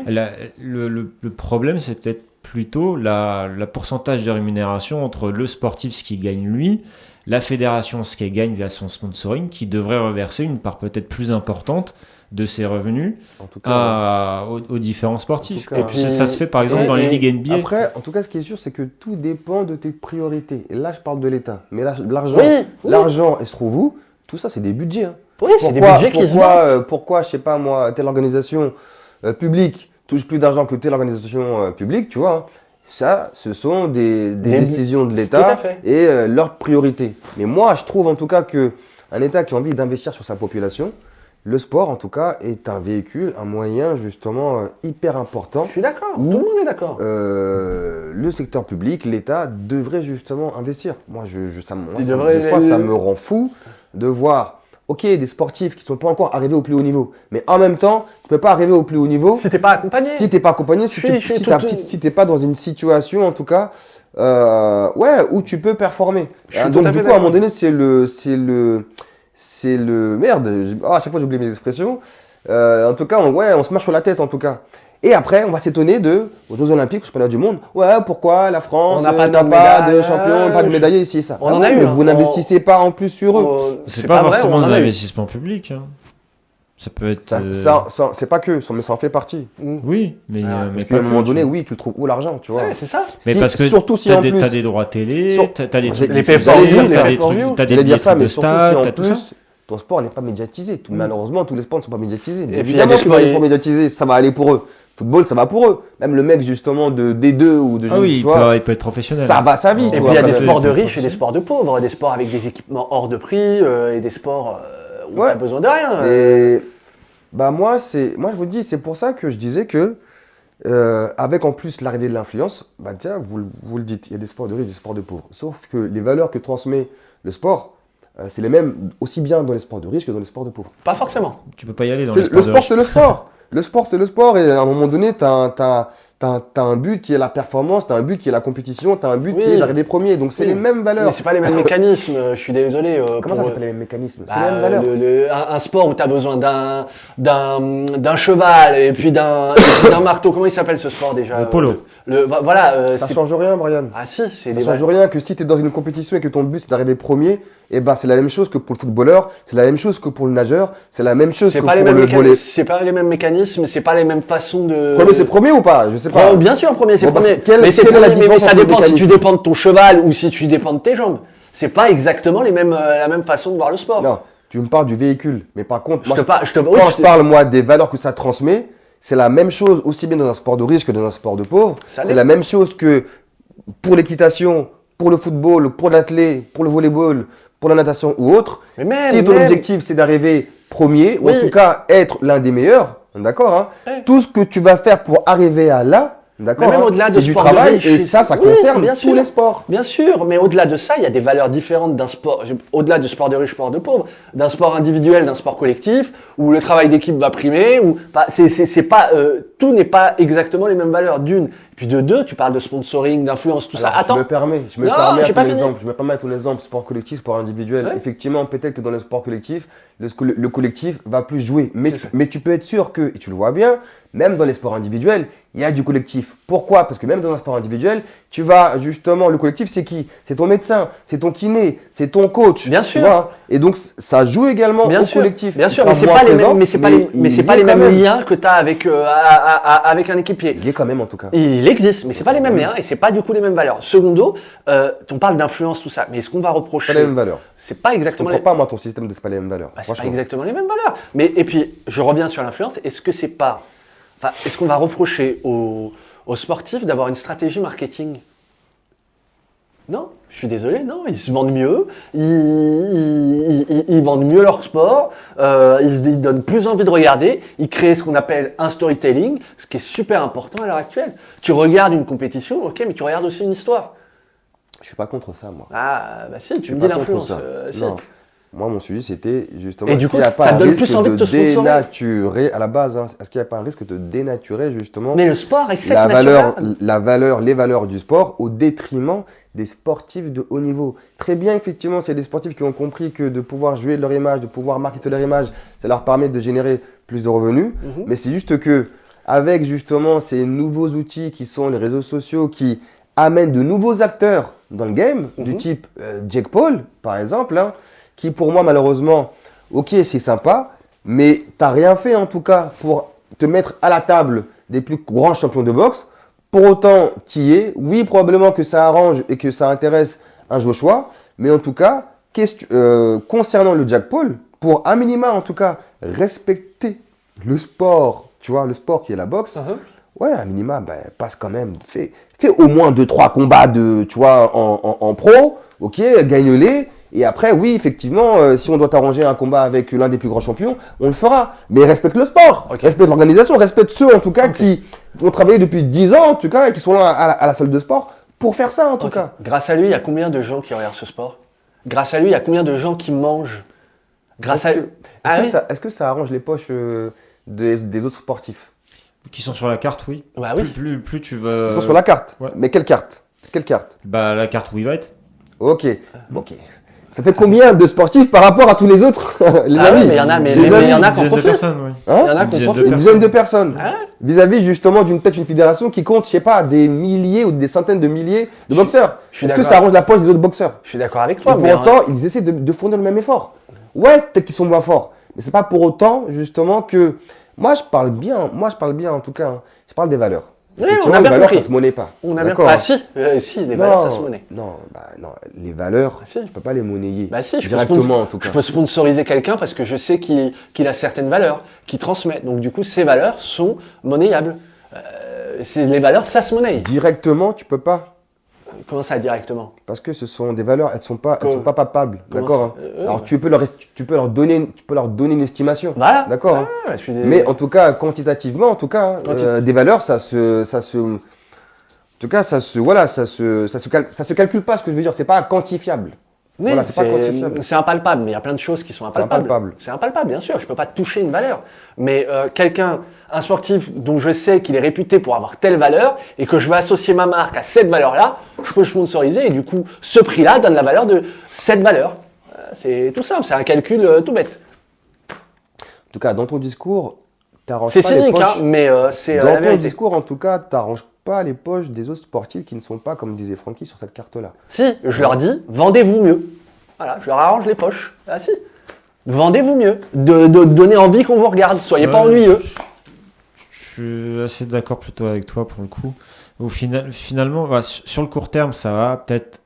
Le problème, c'est peut-être plutôt la pourcentage de rémunération entre le sportif, ce qu'il gagne lui, la fédération, ce qu'elle gagne via son sponsoring, qui devrait reverser une part peut-être plus importante de ses revenus En tout cas, aux différents sportifs. En tout cas, Et puis, ça se fait par exemple et- dans les et- ligues NBA. après, en tout cas, ce qui est sûr, c'est que tout dépend de tes priorités. Et là, je parle de l'État. Mais là, l'argent, Oui, oui. l'argent, elle se trouve où? Tout ça, c'est des budgets. Hein. Oui, c'est des budgets qui se votent. Pourquoi, je sais pas moi, telle organisation publique touche plus d'argent que telle organisation publique, tu vois, hein. Ça, ce sont des décisions de Tout l'État à fait. et leurs priorités. Mais moi, je trouve en tout cas que un État qui a envie d'investir sur sa population, le sport en tout cas est un véhicule, un moyen justement hyper important. Je suis d'accord. Où, Tout le monde est d'accord. le secteur public, l'État devrait justement investir. Moi, Il devrait- des fois, ça me rend fou de voir, ok, des sportifs qui ne sont pas encore arrivés au plus haut niveau, mais en même temps, tu ne peux pas arriver au plus haut niveau Si t'es pas accompagné. si tu n'es pas accompagné, si tu n'es pas dans une situation, en tout cas, où tu peux performer. Je suis Donc, tout à du fait coup, à un d'accord. moment donné, merde, à chaque fois j'oublie mes expressions. En tout cas, on se marche sur la tête en tout cas. Et après, on va s'étonner aux Jeux Olympiques, au championnat du monde. Ouais, pourquoi la France On n'a pas n'a de pas de médailles, champion, pas de médaillés ici et ça. on en a eu, mais hein. vous n'investissez pas en plus sur eux. C'est pas vrai, forcément on de en a eu. l'investissement public. Hein. Ça peut être. C'est pas que, mais ça en fait partie. Oui, mais Ah, mais Parce qu'à pas un moment que, donné, tu vois. oui, tu le trouves où l'argent, tu vois. Ouais, c'est ça. Mais Si- parce que surtout si t'as en des, plus, t'as des droits télé, Sur- t'as des Les trucs pay-per-view, diffusés, les t'as des pay-per-view. trucs, t'as des J'allais dire ça, trucs mais de surtout si stade, en t'as tout ça. plus, ton sport n'est pas médiatisé. Malheureusement, tous les sports ne sont pas médiatisés. Et puis, il y a Évidemment des que dans sports- les sports médiatisés, ça va aller pour eux. Football, ça va pour eux. Même le mec, justement, de D2 ou de Ah oui, tu il vois, peut être professionnel. ça va sa vie, Et tu puis vois. il y a quand des même. sports de peut être riches et des sports de pauvres, des sports avec des équipements hors de prix et des sports où Ouais. t'as besoin de rien. Et bah moi, je vous dis, c'est pour ça que je disais que, avec en plus l'arrivée de l'influence, bah tiens, vous le dites, il y a des sports de riches et des sports de pauvres. Sauf que les valeurs que transmet le sport, c'est les mêmes aussi bien dans les sports de riches que dans les sports de pauvres. Pas forcément. Tu peux pas y aller dans C'est- les le sports de sport, riches. c'est le sport. Le sport, c'est le sport. Et à un moment donné, t'as T'as un but qui est la performance, t'as un but qui est la compétition, t'as un but Oui. qui est d'arriver premier. Donc, c'est Oui. les mêmes valeurs. Mais c'est pas les mêmes mécanismes, je suis désolé. Comment ça, pour- c'est pas les mêmes mécanismes? C'est Bah, les mêmes valeurs. un sport où tu as besoin d'un cheval et puis d'un marteau. Comment il s'appelle ce sport déjà? Le polo. Voilà. Ça c'est- change rien, Brian. Ah si, c'est Ça des change rien que si tu es dans une compétition et que ton but c'est d'arriver premier, et ben c'est la même chose que pour le footballeur, c'est la même chose que pour le nageur, c'est la même chose C'est que pas pour les mêmes le volley. c'est pas les mêmes mécanismes, c'est pas les mêmes façons de. Premier c'est premier ou pas? Je sais pas. Bien sûr, premier c'est Bon, bah, premier. quelle mais c'est est la premier, mais différence ça entre les dépend si tu mécanismes? dépends de ton cheval ou si tu dépends de tes jambes. C'est pas exactement la même façon de voir le sport. Non, tu me parles du véhicule, mais par contre, Je moi, te par- je te- oui, quand je je te- parle moi des valeurs que ça transmet, c'est la même chose aussi bien dans un sport de riche que dans un sport de pauvre. Ça C'est l'est. la même chose que pour l'équitation, pour le football, pour l'athlé, pour le volleyball, pour la natation ou autre. Mais même, Si ton même. objectif c'est d'arriver premier, ou en Oui. tout cas être l'un des meilleurs, d'accord, hein, Ouais. tout ce que tu vas faire pour arriver à là, d'accord, Mais même hein, au-delà de c'est du sport de travail riche, et ça oui, concerne bien tous sûr. les sports. Bien sûr, mais au-delà de ça, il y a des valeurs différentes d'un sport, au-delà du sport de riche, sport de pauvre, d'un sport individuel, d'un sport collectif, où le travail d'équipe va primer, où c'est pas, tout n'est pas exactement les mêmes valeurs. D'une, puis de deux, tu parles de sponsoring, d'influence, tout ça. Alors, Attends, je me permets Non, à j'ai ton pas fini. exemple. Je me permets à ton exemple, sport collectif, sport individuel. Ouais. Effectivement, peut-être que dans le sport collectif, le collectif va plus jouer. C'est ça. Mais tu peux être sûr que, et tu le vois bien, même dans les sports individuels, il y a du collectif. Pourquoi? Parce que même dans un sport individuel, tu vas justement, le collectif, c'est qui? C'est ton médecin, c'est ton kiné, c'est ton coach. Bien tu sûr. vois, et donc, ça joue également bien au sûr, collectif. bien Il sûr, sera mais c'est moins pas les présent, mêmes, mais c'est pas les, mais il c'est y pas est les quand mêmes même. liens que tu as avec un équipier. Il y est quand même, en tout cas. Il existe, mais c'est pas les mêmes liens et c'est pas du coup les mêmes valeurs. Secondo, on parle d'influence, tout ça, mais est-ce qu'on va reprocher Pas les mêmes valeurs. C'est pas Je exactement comprends pas, moi, ton système de c'est pas les mêmes valeurs. Bah, c'est pas franchement. exactement les mêmes valeurs. Mais et puis, je reviens sur l'influence. Est-ce que c'est pas, enfin, est-ce qu'on va reprocher aux sportifs d'avoir une stratégie marketing? Non, je suis désolé, non, ils se vendent mieux, ils vendent mieux leur sport, ils donnent plus envie de regarder, ils créent ce qu'on appelle un storytelling, ce qui est super important à l'heure actuelle. Tu regardes une compétition, ok, mais tu regardes aussi une histoire. Je suis pas contre ça, moi. Ah, bah si, Je tu suis me dis pas contre l'influence. ça. Si. Non. Moi, mon sujet, c'était justement. Et du est-ce coup, qu'il y a pas ça un donne risque plus envie de te de sponsorer. dénaturer à la base. Hein, est-ce qu'il n'y a pas un risque de dénaturer justement Mais le sport est cette la valeur, les valeurs du sport au détriment des sportifs de haut niveau? Très bien, effectivement, s'il y a des sportifs qui ont compris que de pouvoir jouer de leur image, de pouvoir marketer leur image, ça leur permet de générer plus de revenus. Mais c'est juste que avec justement ces nouveaux outils qui sont les réseaux sociaux qui amènent de nouveaux acteurs dans le game, du type Jake Paul, par exemple, hein, qui pour moi, malheureusement, ok, c'est sympa, mais t'as rien fait en tout cas pour te mettre à la table des plus grands champions de boxe. Pour autant, qui est, oui, probablement que ça arrange et que ça intéresse un Joshua, mais en tout cas, concernant le Jake Paul, pour un minima en tout cas, respecter le sport, tu vois, le sport qui est la boxe, ouais, un minima, ben, passe quand même, fais au moins 2-3 combats tu vois, en pro, ok, gagne-les. Et après, oui, effectivement, si on doit arranger un combat avec l'un des plus grands champions, on le fera. Mais respecte le sport, respecte l'organisation, respecte ceux en tout cas qui ont travaillé depuis 10 ans en tout cas et qui sont là à la salle de sport pour faire ça en tout cas. Grâce à lui, il y a combien de gens qui regardent ce sport? Grâce à lui, il y a combien de gens qui mangent? Grâce à lui. Est-ce que ça arrange les poches des autres sportifs? Qui sont sur la carte, oui. Bah oui. Plus tu vas. Ils sont sur la carte. Ouais. Mais quelle carte? Quelle carte? Bah, la carte où il va être. Ok. Ça fait combien de sportifs par rapport à tous les autres, les amis? Oui, mais il y en a, mais Les amis, il y en a Une qui en dizaine de profitent. personnes, oui. hein? Il y en a qui en Une profitent. Une dizaine de personnes. Ah ouais. Vis-à-vis justement peut-être une fédération qui compte, je sais pas, des milliers ou des centaines de milliers de boxeurs. je suis Est-ce que d'accord. ça arrange la poche des autres boxeurs? Je suis d'accord avec Et toi, pour mais autant, ils essaient de fournir le même effort. Ouais, peut-être qu'ils sont moins forts. Mais c'est pas pour autant, justement, que. Moi, je parle bien en tout cas. Hein. Je parle des valeurs. Oui, Effectivement, on a les bien valeurs, compris. ça se monnaie pas. on a bien. D'accord. Ah si, les valeurs, ça se monnaie. Non, les valeurs, si. je peux pas les monnayer. Bah si, directement en tout cas. je peux sponsoriser quelqu'un parce que je sais qu'il a certaines valeurs, qu'il transmet. Donc du coup, ces valeurs sont monnayables. Les valeurs, ça se monnaie. Directement, tu peux pas. Comment ça, directement? Parce que ce sont des valeurs, elles sont pas papables, Comment d'accord ça hein. Alors tu peux leur donner une estimation, Voilà. d'accord hein. Ouais, je suis Mais en tout cas, quantitativement, en tout cas, des valeurs, ça se calcule pas. Ce que je veux dire, c'est pas quantifiable. Oui, Voilà, c'est pas quantifiable. c'est impalpable, mais il y a plein de choses qui sont impalpables. impalpable. C'est impalpable, bien sûr. Je peux pas toucher une valeur. Mais un sportif dont je sais qu'il est réputé pour avoir telle valeur et que je vais associer ma marque à cette valeur-là, je peux le sponsoriser et du coup, ce prix-là donne la valeur de cette valeur. C'est tout simple, c'est un calcul tout bête. En tout cas, dans ton discours, t'arranges C'est pas les cynique, poches. hein, mais c'est Dans la ton vérité. discours, en tout cas, t'arranges pas les poches des autres sportifs qui ne sont pas, comme disait Francky, sur cette carte-là. Si, je leur dis, vendez-vous mieux. Voilà, je leur arrange les poches. Ah si. Vendez-vous mieux. De donner envie qu'on vous regarde. Soyez pas ennuyeux. Je suis assez d'accord plutôt avec toi pour le coup. Finalement, bah, sur le court terme, ça va peut-être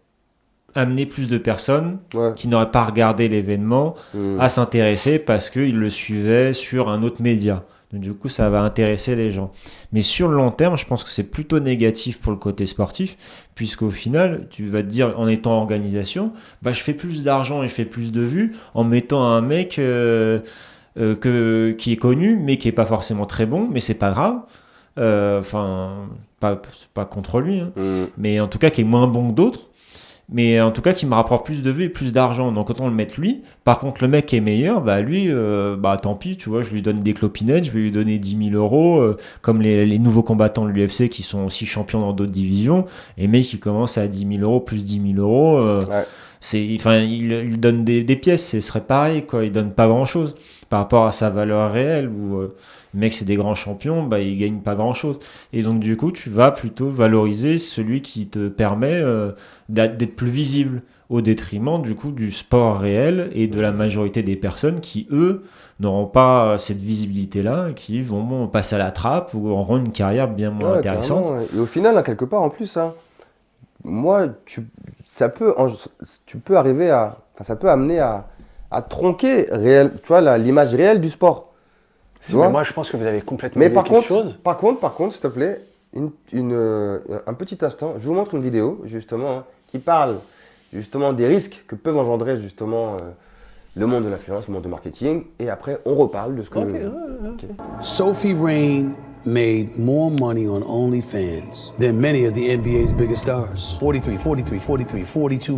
amener plus de personnes qui n'auraient pas regardé l'événement à s'intéresser parce qu'ils le suivaient sur un autre média. Donc, du coup, ça va intéresser les gens. Mais sur le long terme, je pense que c'est plutôt négatif pour le côté sportif, puisqu'au final, tu vas te dire, en étant organisation, bah, je fais plus d'argent et je fais plus de vues en mettant un mec qui est connu, mais qui n'est pas forcément très bon, mais c'est pas grave. Pas contre lui, hein. Mais en tout cas, qui est moins bon que d'autres. Mais en tout cas qui me rapporte plus de vues et plus d'argent, donc autant le mettre lui. Par contre le mec qui est meilleur, bah lui, tant pis, tu vois, je lui donne des clopinettes, je vais lui donner 10 000 euros, comme les nouveaux combattants de l'UFC qui sont aussi champions dans d'autres divisions, et mec qui commence à 10 000 euros plus 10 000 euros, il donne des pièces, ce serait pareil, quoi, il donne pas grand chose par rapport à sa valeur réelle, où le mec c'est des grands champions, bah il gagne pas grand chose. Et donc du coup tu vas plutôt valoriser celui qui te permet d'être plus visible au détriment du coup du sport réel et de la majorité des personnes qui eux n'auront pas cette visibilité là et qui vont passer à la trappe ou auront une carrière bien moins intéressante. Carrément, ouais. Et au final, hein, quelque part en plus, hein, moi, tu peux arriver à, ça peut amener à tronquer tu vois, l'image réelle du sport. Tu vois, mais moi je pense que vous avez complètement mais oublié quelque chose. par contre, s'il te plaît, un petit instant, je vous montre une vidéo justement qui parle justement des risques que peuvent engendrer justement le monde de l'influence, le monde du marketing, et après on reparle de ce que. Sophie Rain made more money on OnlyFans than many of the NBA's biggest stars. 42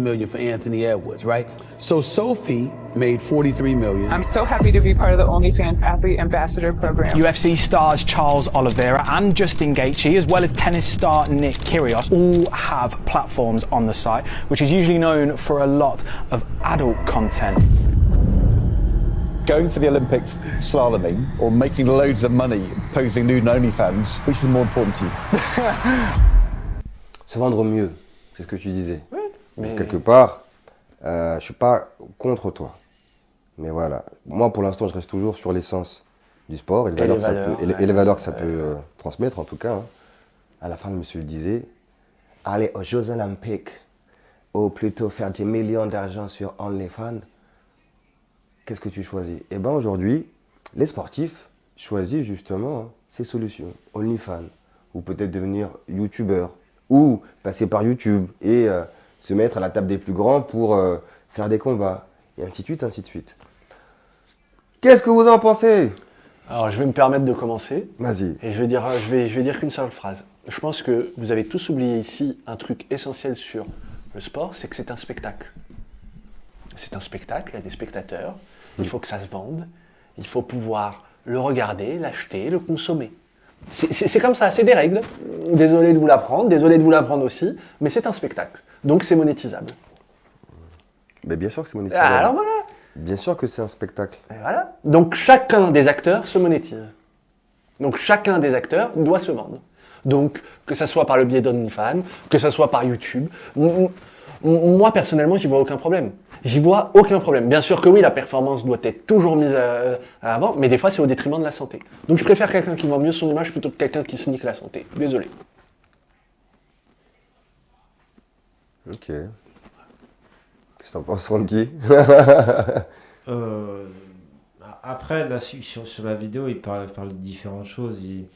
million for Anthony Edwards, right? So Sophie made 43 million. I'm so happy to be part of the OnlyFans Athlete Ambassador Program. UFC stars Charles Oliveira and Justin Gaethje, as well as tennis star Nick Kyrgios, all have platforms on the site, which is usually known for a lot of adult content. Going for the Olympics slaloming or making loads of money posing nude on OnlyFans, which is more important to you? Se vendre mieux, c'est ce que tu disais. Oui, mais... Quelque part, je suis pas contre toi. Mais voilà, moi pour l'instant je reste toujours sur l'essence du sport et les valeurs que ça peut transmettre en tout cas. Hein. À la fin le monsieur disait, aller aux Jeux Olympiques ou plutôt faire des millions d'argent sur OnlyFans. Qu'est-ce que tu choisis? Eh bien aujourd'hui, les sportifs choisissent justement ces solutions. OnlyFans, ou peut-être devenir youtubeur, ou passer par YouTube et se mettre à la table des plus grands pour faire des combats, et ainsi de suite, ainsi de suite. Qu'est-ce que vous en pensez? Alors je vais me permettre de commencer. Vas-y. Et je vais dire qu'une seule phrase. Je pense que vous avez tous oublié ici un truc essentiel sur le sport, c'est que c'est un spectacle. C'est un spectacle, il y a des spectateurs, il faut que ça se vende, il faut pouvoir le regarder, l'acheter, le consommer. C'est comme ça, c'est des règles. Désolé de vous l'apprendre aussi, mais c'est un spectacle. Donc c'est monétisable. Mais bien sûr que c'est monétisable. Alors voilà. Bien sûr que c'est un spectacle. Et voilà. Donc chacun des acteurs se monétise. Donc chacun des acteurs doit se vendre. Donc que ça soit par le biais d'OnlyFans, que ça soit par YouTube. Moi, personnellement, j'y vois aucun problème. Bien sûr que oui, la performance doit être toujours mise à avant, mais des fois, c'est au détriment de la santé. Donc, je préfère quelqu'un qui vend mieux son image plutôt que quelqu'un qui se nique la santé. Désolé. Ok. Qu'est-ce que t'en penses, Francky? Après, là, sur la vidéo, il parle de différentes choses. Il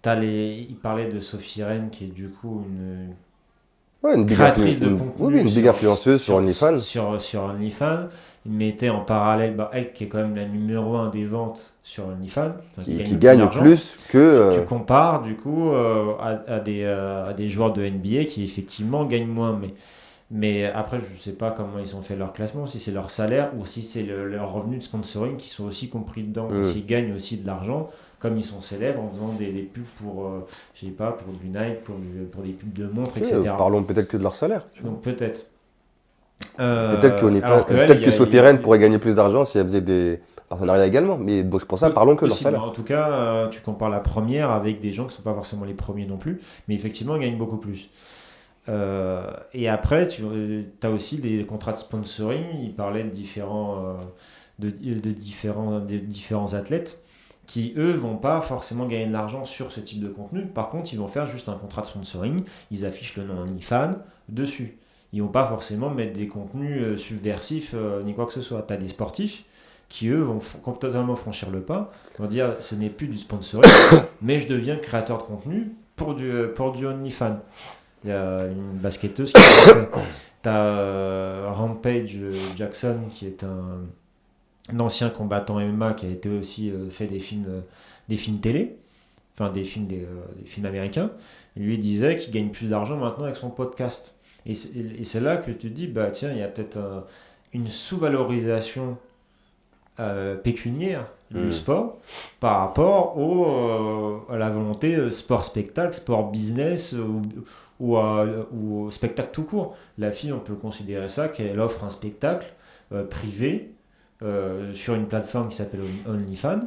parlait de Sophie Rain, qui est du coup une créatrice de contenu. Oui, une big influenceuse sur OnlyFans. Sur OnlyFans. Il mettait en parallèle, elle qui est quand même la numéro 1 des ventes sur OnlyFans. Qui gagne plus que... Tu compares du coup à des joueurs de NBA qui effectivement gagnent moins. Mais Mais après, je ne sais pas comment ils ont fait leur classement, si c'est leur salaire ou si c'est leur revenu de sponsoring qui sont aussi compris dedans. S'ils gagnent aussi de l'argent, comme ils sont célèbres en faisant des pubs pour, je sais pas, pour du Nike, pour des pubs de montres, etc. Parlons peut-être que de leur salaire. Donc peut-être. Peut-être que Sophie Rennes pourrait gagner plus d'argent si elle faisait des partenariats également. Mais donc c'est pour ça, parlons que de leur salaire. En tout cas, tu compares la première avec des gens qui ne sont pas forcément les premiers non plus, mais effectivement, ils gagnent beaucoup plus. Et après, tu as aussi les contrats de sponsoring. Il parlait de différents athlètes qui, eux, vont pas forcément gagner de l'argent sur ce type de contenu. Par contre, ils vont faire juste un contrat de sponsoring. Ils affichent le nom OnlyFans dessus. Ils vont pas forcément mettre des contenus subversifs ni quoi que ce soit. Tu as des sportifs qui, eux, vont totalement franchir le pas. Ils vont dire, ce n'est plus du sponsoring, mais je deviens créateur de contenu pour du OnlyFans. Il y a une basketteuse qui t'as Rampage Jackson qui est un ancien combattant MMA qui a été aussi fait des films télé, enfin des films américains. Il lui disait qu'il gagne plus d'argent maintenant avec son podcast. Et c'est là que tu te dis, bah tiens, il y a peut-être une sous-valorisation pécuniaire du sport par rapport à la volonté sport-spectacle, sport-business ou au spectacle tout court. La fille, on peut considérer ça qu'elle offre un spectacle privé sur une plateforme qui s'appelle OnlyFans.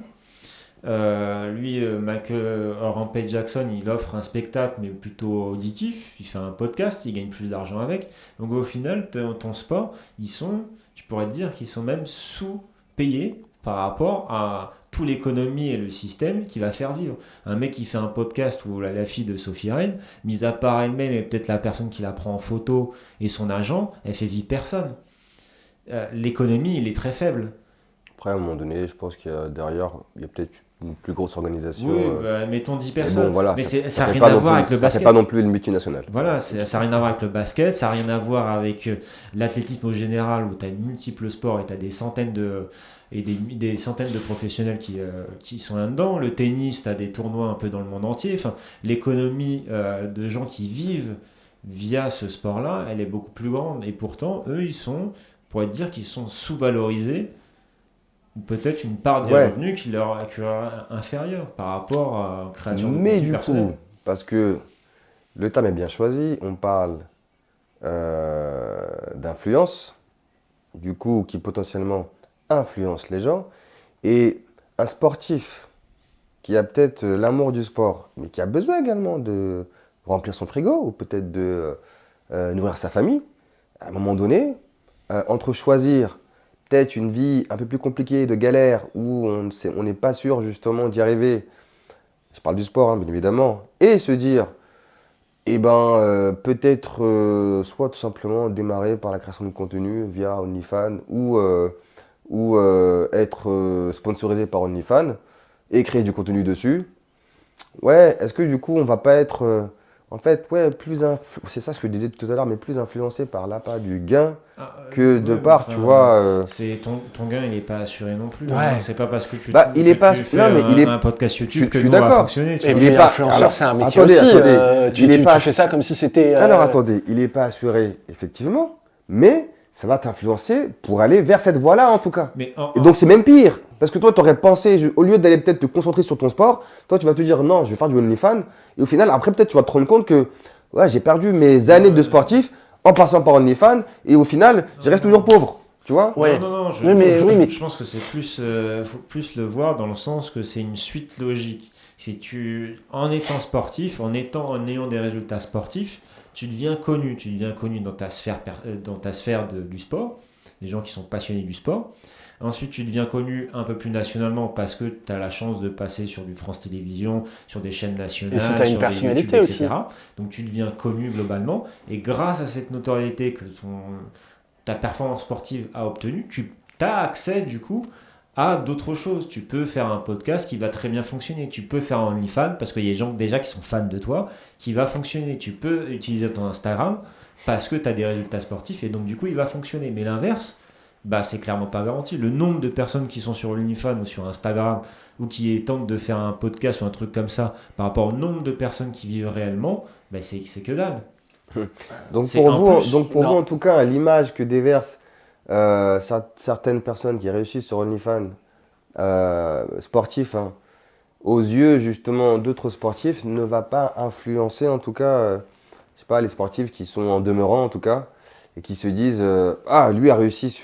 Rampage Jackson, il offre un spectacle mais plutôt auditif, il fait un podcast, il gagne plus d'argent avec. Donc au final, ton sport, tu pourrais te dire qu'ils sont même sous-payés par rapport à toute l'économie et le système qui va faire vivre. Un mec qui fait un podcast ou la fille de Sophie Rennes, mis à part elle-même et peut-être la personne qui la prend en photo et son agent, elle fait vivre personne. L'économie, il est très faible. Après, à un moment donné, je pense qu'il y a derrière, il y a peut-être une plus grosse organisation. Oui, mettons 10 personnes. Bon, voilà, mais ça ça n'a rien à voir avec le basket. C'est pas non plus une multinationale. Voilà, ça n'a rien à voir avec le basket, ça n'a rien à voir avec l'athlétisme au général où tu as une multiple sport et tu as des centaines de professionnels qui sont là-dedans. Le tennis, tu as des tournois un peu dans le monde entier. Enfin, l'économie de gens qui vivent via ce sport-là, elle est beaucoup plus grande. Et pourtant, eux, on pourrait dire qu'ils sont sous-valorisés. Ou peut-être une part des revenus qui leur est inférieure par rapport à la création de mais du personnel. coup, parce que le terme est bien choisi, on parle d'influence, du coup, qui potentiellement influence les gens, et un sportif qui a peut-être l'amour du sport, mais qui a besoin également de remplir son frigo, ou peut-être de nourrir sa famille, à un moment donné, entre choisir peut-être une vie un peu plus compliquée, de galère, où on n'est pas sûr justement d'y arriver, je parle du sport, hein, bien évidemment, et se dire, peut-être soit tout simplement démarrer par la création de contenu via OnlyFans, ou être sponsorisé par OnlyFans, et créer du contenu dessus. Ouais, est-ce que du coup on va pas être, c'est ça ce que je disais tout à l'heure, mais plus influencé par l'appât du gain que de part, tu vois. C'est ton gain, il n'est pas assuré non plus. Ouais. Hein. C'est pas parce que tu fais un podcast YouTube que nous, on va fonctionner. Et puis influenceur, c'est un métier aussi. Tu fais ça comme si c'était... Alors attendez, il n'est pas assuré, effectivement, mais ça va t'influencer pour aller vers cette voie-là, en tout cas. Et donc c'est même pire, parce que toi, tu aurais pensé, au lieu d'aller peut-être te concentrer sur ton sport, toi, tu vas te dire, non, je vais faire du OnlyFans, et au final, après, peut-être, tu vas te rendre compte que j'ai perdu mes années de sportif en passant par OnlyFans, et au final, je reste toujours pauvre, tu vois. Non, je pense que c'est faut plus le voir dans le sens que c'est une suite logique. En étant sportif, en ayant des résultats sportifs, tu deviens connu dans ta sphère du sport, des gens qui sont passionnés du sport. Ensuite, tu deviens connu un peu plus nationalement parce que tu as la chance de passer sur du France Télévisions, sur des chaînes nationales, et si tu as une personnalité YouTube, etc. Donc tu deviens connu globalement. Et grâce à cette notoriété que ta performance sportive a obtenue, tu as accès du coup à d'autres choses. Tu peux faire un podcast qui va très bien fonctionner. Tu peux faire un OnlyFans parce qu'il y a des gens déjà qui sont fans de toi qui va fonctionner. Tu peux utiliser ton Instagram parce que tu as des résultats sportifs et donc du coup il va fonctionner. Mais l'inverse, c'est clairement pas garanti. Le nombre de personnes qui sont sur OnlyFans ou sur Instagram ou qui tentent de faire un podcast ou un truc comme ça par rapport au nombre de personnes qui vivent réellement, c'est que dalle. Donc C'est pour un vous, plus. donc pour Non. vous, en tout cas, l'image que déversent certaines personnes qui réussissent sur OnlyFans, sportifs, hein, aux yeux justement d'autres sportifs, ne va pas influencer en tout cas, je sais pas, les sportifs qui sont en demeurant en tout cas, et qui se disent ah, lui a réussi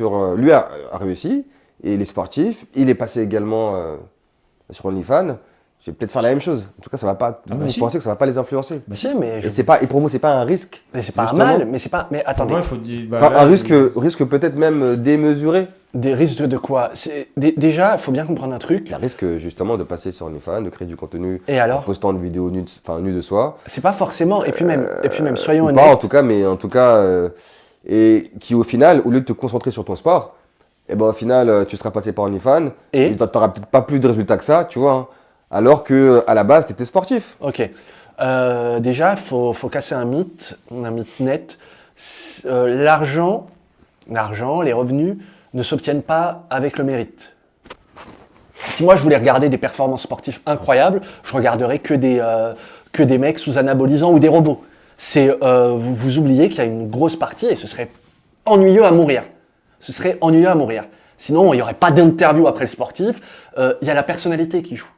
a réussi, et les sportifs, il est passé également sur OnlyFans. Je vais peut-être faire la même chose. En tout cas, ça va pas. Ah bah vous si. pensez que ça va pas les influencer? Si, mais Et c'est pas. Et pour vous, c'est pas un risque? mais c'est pas un justement mal, mais c'est pas. Mais attendez, Ouais, faut dire, bah, Enfin, là, un risque peut-être même démesuré. des risques de quoi? Déjà, il faut bien comprendre un truc. Il y a un risque justement de passer sur OnlyFans, de créer du contenu Et alors? en postant des vidéos nues, enfin nues de soi. C'est pas forcément. Et puis même, soyons Ou honnêtes. pas en tout cas, mais en tout cas, et qui au final, au lieu de te concentrer sur ton sport, et ben au final, tu seras passé par OnlyFans Et tu n'auras peut-être pas plus de résultats que ça, tu vois. Hein. Alors que à la base, tu étais sportif. Ok. Déjà, faut casser un mythe net. L'argent, les revenus ne s'obtiennent pas avec le mérite. Si moi je voulais regarder des performances sportives incroyables, je regarderais que des mecs sous anabolisants ou des robots. Vous oubliez qu'il y a une grosse partie et ce serait ennuyeux à mourir. Ce serait ennuyeux à mourir. Sinon, il n'y aurait pas d'interview après le sportif. Il y a la personnalité qui joue.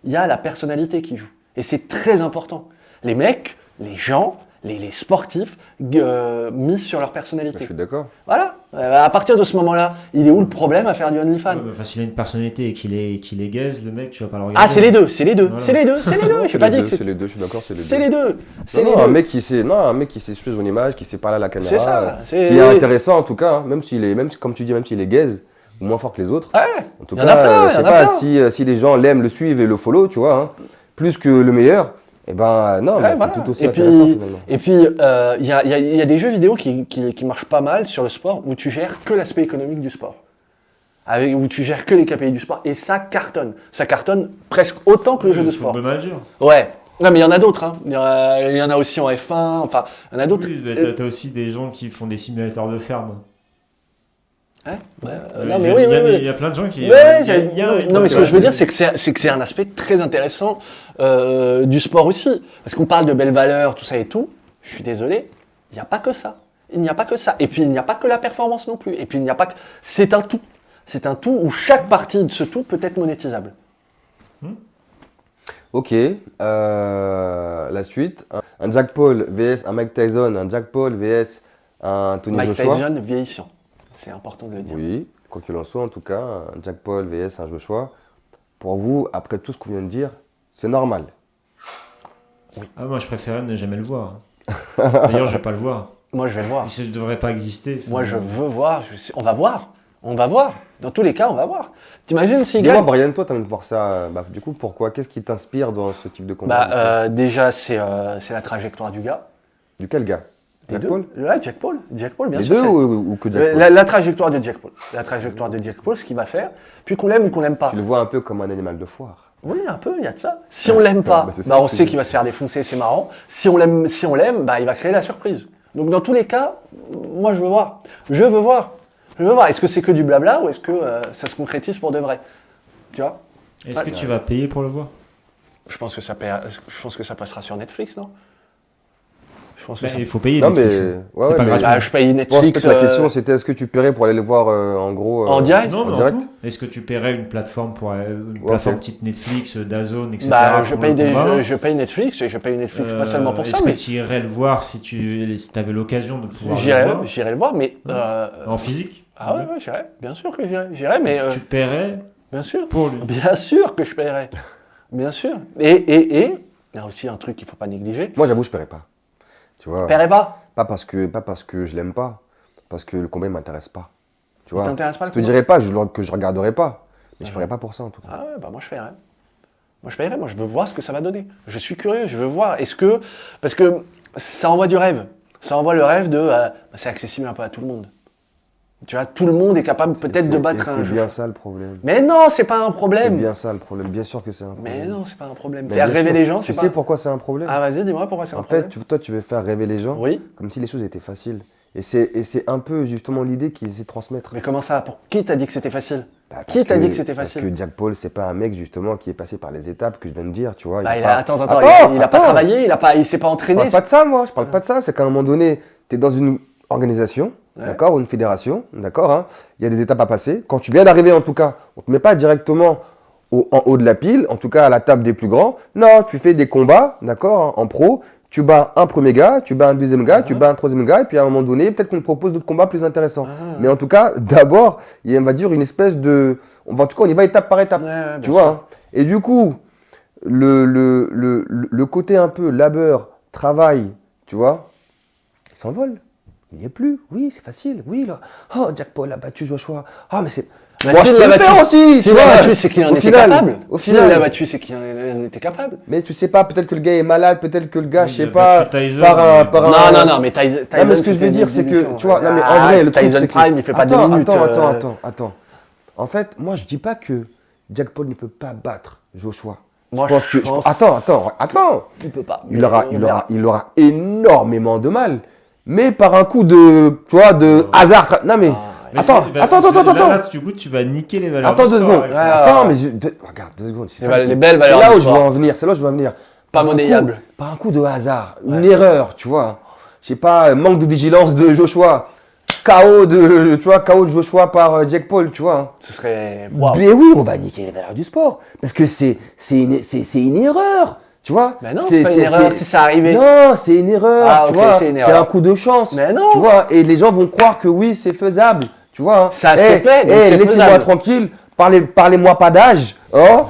Il y a la personnalité qui joue. Et c'est très important. Les mecs, les gens, les sportifs mis sur leur personnalité. Je suis d'accord. Voilà. À partir de ce moment-là, il est où le problème à faire du OnlyFans? Ouais, enfin, s'il a une personnalité et qu'il est gaze, le mec, tu vas pas le regarder. Ah, c'est les deux. Voilà. C'est les deux. Je n'ai pas dit que C'est les deux, je suis d'accord, c'est les deux. c'est les deux. C'est Non, les non, un deux. mec qui sait, un mec qui sait suivre son image, qui sait parler à la caméra, C'est ça, qui est intéressant en tout cas, hein, même comme tu dis, même s'il est gaze ou moins fort que les autres. Ouais. En tout Il y en a cas, plein, je il y sais en a pas plein. si les gens l'aiment, le suivent et le follow, tu vois, hein, plus que le meilleur. Et ben non, Ouais, mais voilà. c'est tout aussi Et intéressant puis, finalement. il y a des jeux vidéo qui marchent pas mal sur le sport où tu gères que l'aspect économique du sport. Où tu gères que les KPI du sport. Et ça cartonne. Ça cartonne presque autant que le jeu de sport. Football Manager. Ouais. Non, mais il y en a d'autres. Hein. Il y en a aussi en F1. Enfin, il y en a d'autres. Oui, bah, t'as aussi des gens qui font des simulateurs de ferme. Hein Ouais, non, mais oui, il y a plein de gens qui. Ouais, non, mais ce que je veux dire, c'est que c'est un aspect très intéressant du sport aussi. Parce qu'on parle de belles valeurs, tout ça et tout. Je suis désolé, il n'y a pas que ça. Il n'y a pas que ça. Et puis, il n'y a pas que la performance non plus. Et puis, il n'y a pas que... C'est un tout. C'est un tout où chaque partie de ce tout peut être monétisable. Ok, la suite. Un Jack Paul vs un Mike Tyson, un Jack Paul vs un Tony Mike Joshua. Tyson vieillissant. C'est important de le dire. Oui, quoi qu'il en soit, en tout cas, un Jack Paul vs un Joshua. Pour vous, après tout ce qu'on vient de dire, c'est normal. Ah, moi, je préférais ne jamais le voir. D'ailleurs, je vais pas le voir. Moi, je vais le voir. Ça ne devrait pas exister. Moi, je veux voir. On va voir. On va voir. Dans tous les cas, on va voir. T'imagines s'il Dis-moi, gagne? Brian, toi, tu as envie de voir ça. Bah, du coup, pourquoi? Qu'est-ce qui t'inspire dans ce type de combat? Déjà, c'est la trajectoire du gars. Du quel gars? Jack Paul? Ouais, Jack Paul. Jack Paul, bien Les sûr. deux ou que Jack Paul? La trajectoire de Jack Paul. La trajectoire de Jack Paul, ce qu'il va faire. Puis qu'on l'aime ou qu'on l'aime pas. Tu le vois un peu comme un animal de foire. Oui, un peu, il y a de ça. Si on l'aime pas, c'est ça on que je sait dis. qu'il va se faire défoncer, c'est marrant. Si on l'aime, il va créer la surprise. Donc dans tous les cas, moi je veux voir. Je veux voir. Est-ce que c'est que du blabla ou est-ce que ça se concrétise pour de vrai? Tu vois? Est-ce que tu vas payer pour le voir? Je pense que ça passera sur Netflix, non? Je pense que Bah, ça... il faut payer Non, Netflix. mais- ouais, c'est ouais, pas mais- gratuit. Bah, je paye Je pense Netflix. que la question, c'était est-ce que tu paierais pour aller le voir en gros En direct? Non, en mais direct en tout. Est-ce que tu paierais une plateforme une Ouais, plateforme ok. type Netflix, DAZN, etc. Bah, je pour paye le combat je paye Netflix et je paye Netflix pas seulement pour ça, Est-ce que mais tu irais le voir si tu avais l'occasion de pouvoir le j'irai voir le voir, mais en physique? ah ouais, j'irai. Bien sûr que j'irai, mais Tu paierais bien sûr. pour lui. Bien sûr que je paierai. Bien sûr. Et il y a aussi un truc qu'il ne faut pas négliger. Moi, j'avoue, je paierais pas. Tu vois? Je paierai pas. Pas parce que je l'aime pas, parce que le combat ne m'intéresse pas. Tu vois? t'intéresse pas, je le te combat dirais pas que je regarderai pas, mais je paierais pas pour ça en tout cas. Ah ouais, bah moi je paierai. Moi je paierai, moi je veux voir ce que ça va donner. Je suis curieux, je veux voir. Parce que ça envoie du rêve. Ça envoie le rêve de... c'est accessible un peu à tout le monde. Tu vois, tout le monde est capable peut-être de battre un C'est jeu. bien ça le problème. Mais non, c'est pas un C'est problème. bien ça le problème. Bien sûr que c'est un problème. Mais non, c'est pas un problème. Mais Faire bien rêver sûr. les gens, Tu c'est sais pas... pourquoi c'est un problème? Ah vas-y, dis-moi pourquoi c'est un En problème. fait, toi, tu veux faire rêver les gens Oui. comme si les choses étaient faciles. Et c'est un peu justement l'idée qu'ils essaient de transmettre. Mais comment ça? Pour qui t'a dit que c'était facile? Qui t'a dit que c'était facile? Parce que Jack Paul, c'est pas un mec justement qui est passé par les étapes que je viens de dire, tu vois. Attends, il a pas travaillé, il s'est pas entraîné. Je parle pas de ça, moi. Je parle pas de ça. C'est qu'à un moment donné, tu es dans une organisation, d'accord, ou une fédération, d'accord. Hein, il y a des étapes à passer. Quand tu viens d'arriver, en tout cas, on te met pas directement en haut de la pile, en tout cas à la table des plus grands. Non, tu fais des combats, d'accord, hein, en pro. Tu bats un premier gars, tu bats un deuxième gars, tu bats un troisième gars, et puis à un moment donné, peut-être qu'on te propose d'autres combats plus intéressants. Mais en tout cas, d'abord, il y a, on va dire, une espèce de... En tout cas, on y va étape par étape, tu vois. Hein. Et du coup, le côté un peu labeur, travail, tu vois, il s'envole. Il n'y est plus. Oui, c'est facile. Oui, là. Oh, Jack Paul a battu Joshua. Ah, mais c'est... Moi, je peux le faire aussi. S'il l'a battu, c'est qu'il en était capable. Au final, s'il l'a battu, c'est qu'il en était capable. Mais tu sais pas, peut-être que le gars est malade, peut-être que le gars, je sais pas, Non, mais Tyson. Non, mais ce que je veux dire, c'est que, tu vois, non, mais en vrai, le truc, Tyson c'est Prime, il fait pas 2 minutes. Attends. En fait, moi, je dis pas que Jack Paul ne peut pas battre Joshua. Moi, je pense que. Attends. Il peut pas. Il aura énormément de mal. Mais par un coup de, tu vois, de hasard. Non, mais. Attends. Là, du coup, tu vas niquer les valeurs. Attends 2 secondes. Attends, mais regarde 2 secondes. Les belles valeurs. C'est là où je veux en venir. C'est là où je veux en venir. Pas monnayable. Par un coup de hasard, une erreur, tu vois. Je sais pas, manque de vigilance de Joshua. KO de Joshua par Jack Paul, tu vois. Ce serait. Mais oui, on va niquer les valeurs du sport. Parce que c'est une erreur. Tu vois? Mais non, c'est pas une erreur si ça arrivait. Non, c'est une erreur. Tu vois, c'est un coup de chance. Mais non. Tu vois, et les gens vont croire que oui, c'est faisable. Tu vois, hein. Ça se fait. Laissez-moi tranquille. Parlez-moi pas d'âge. Oh.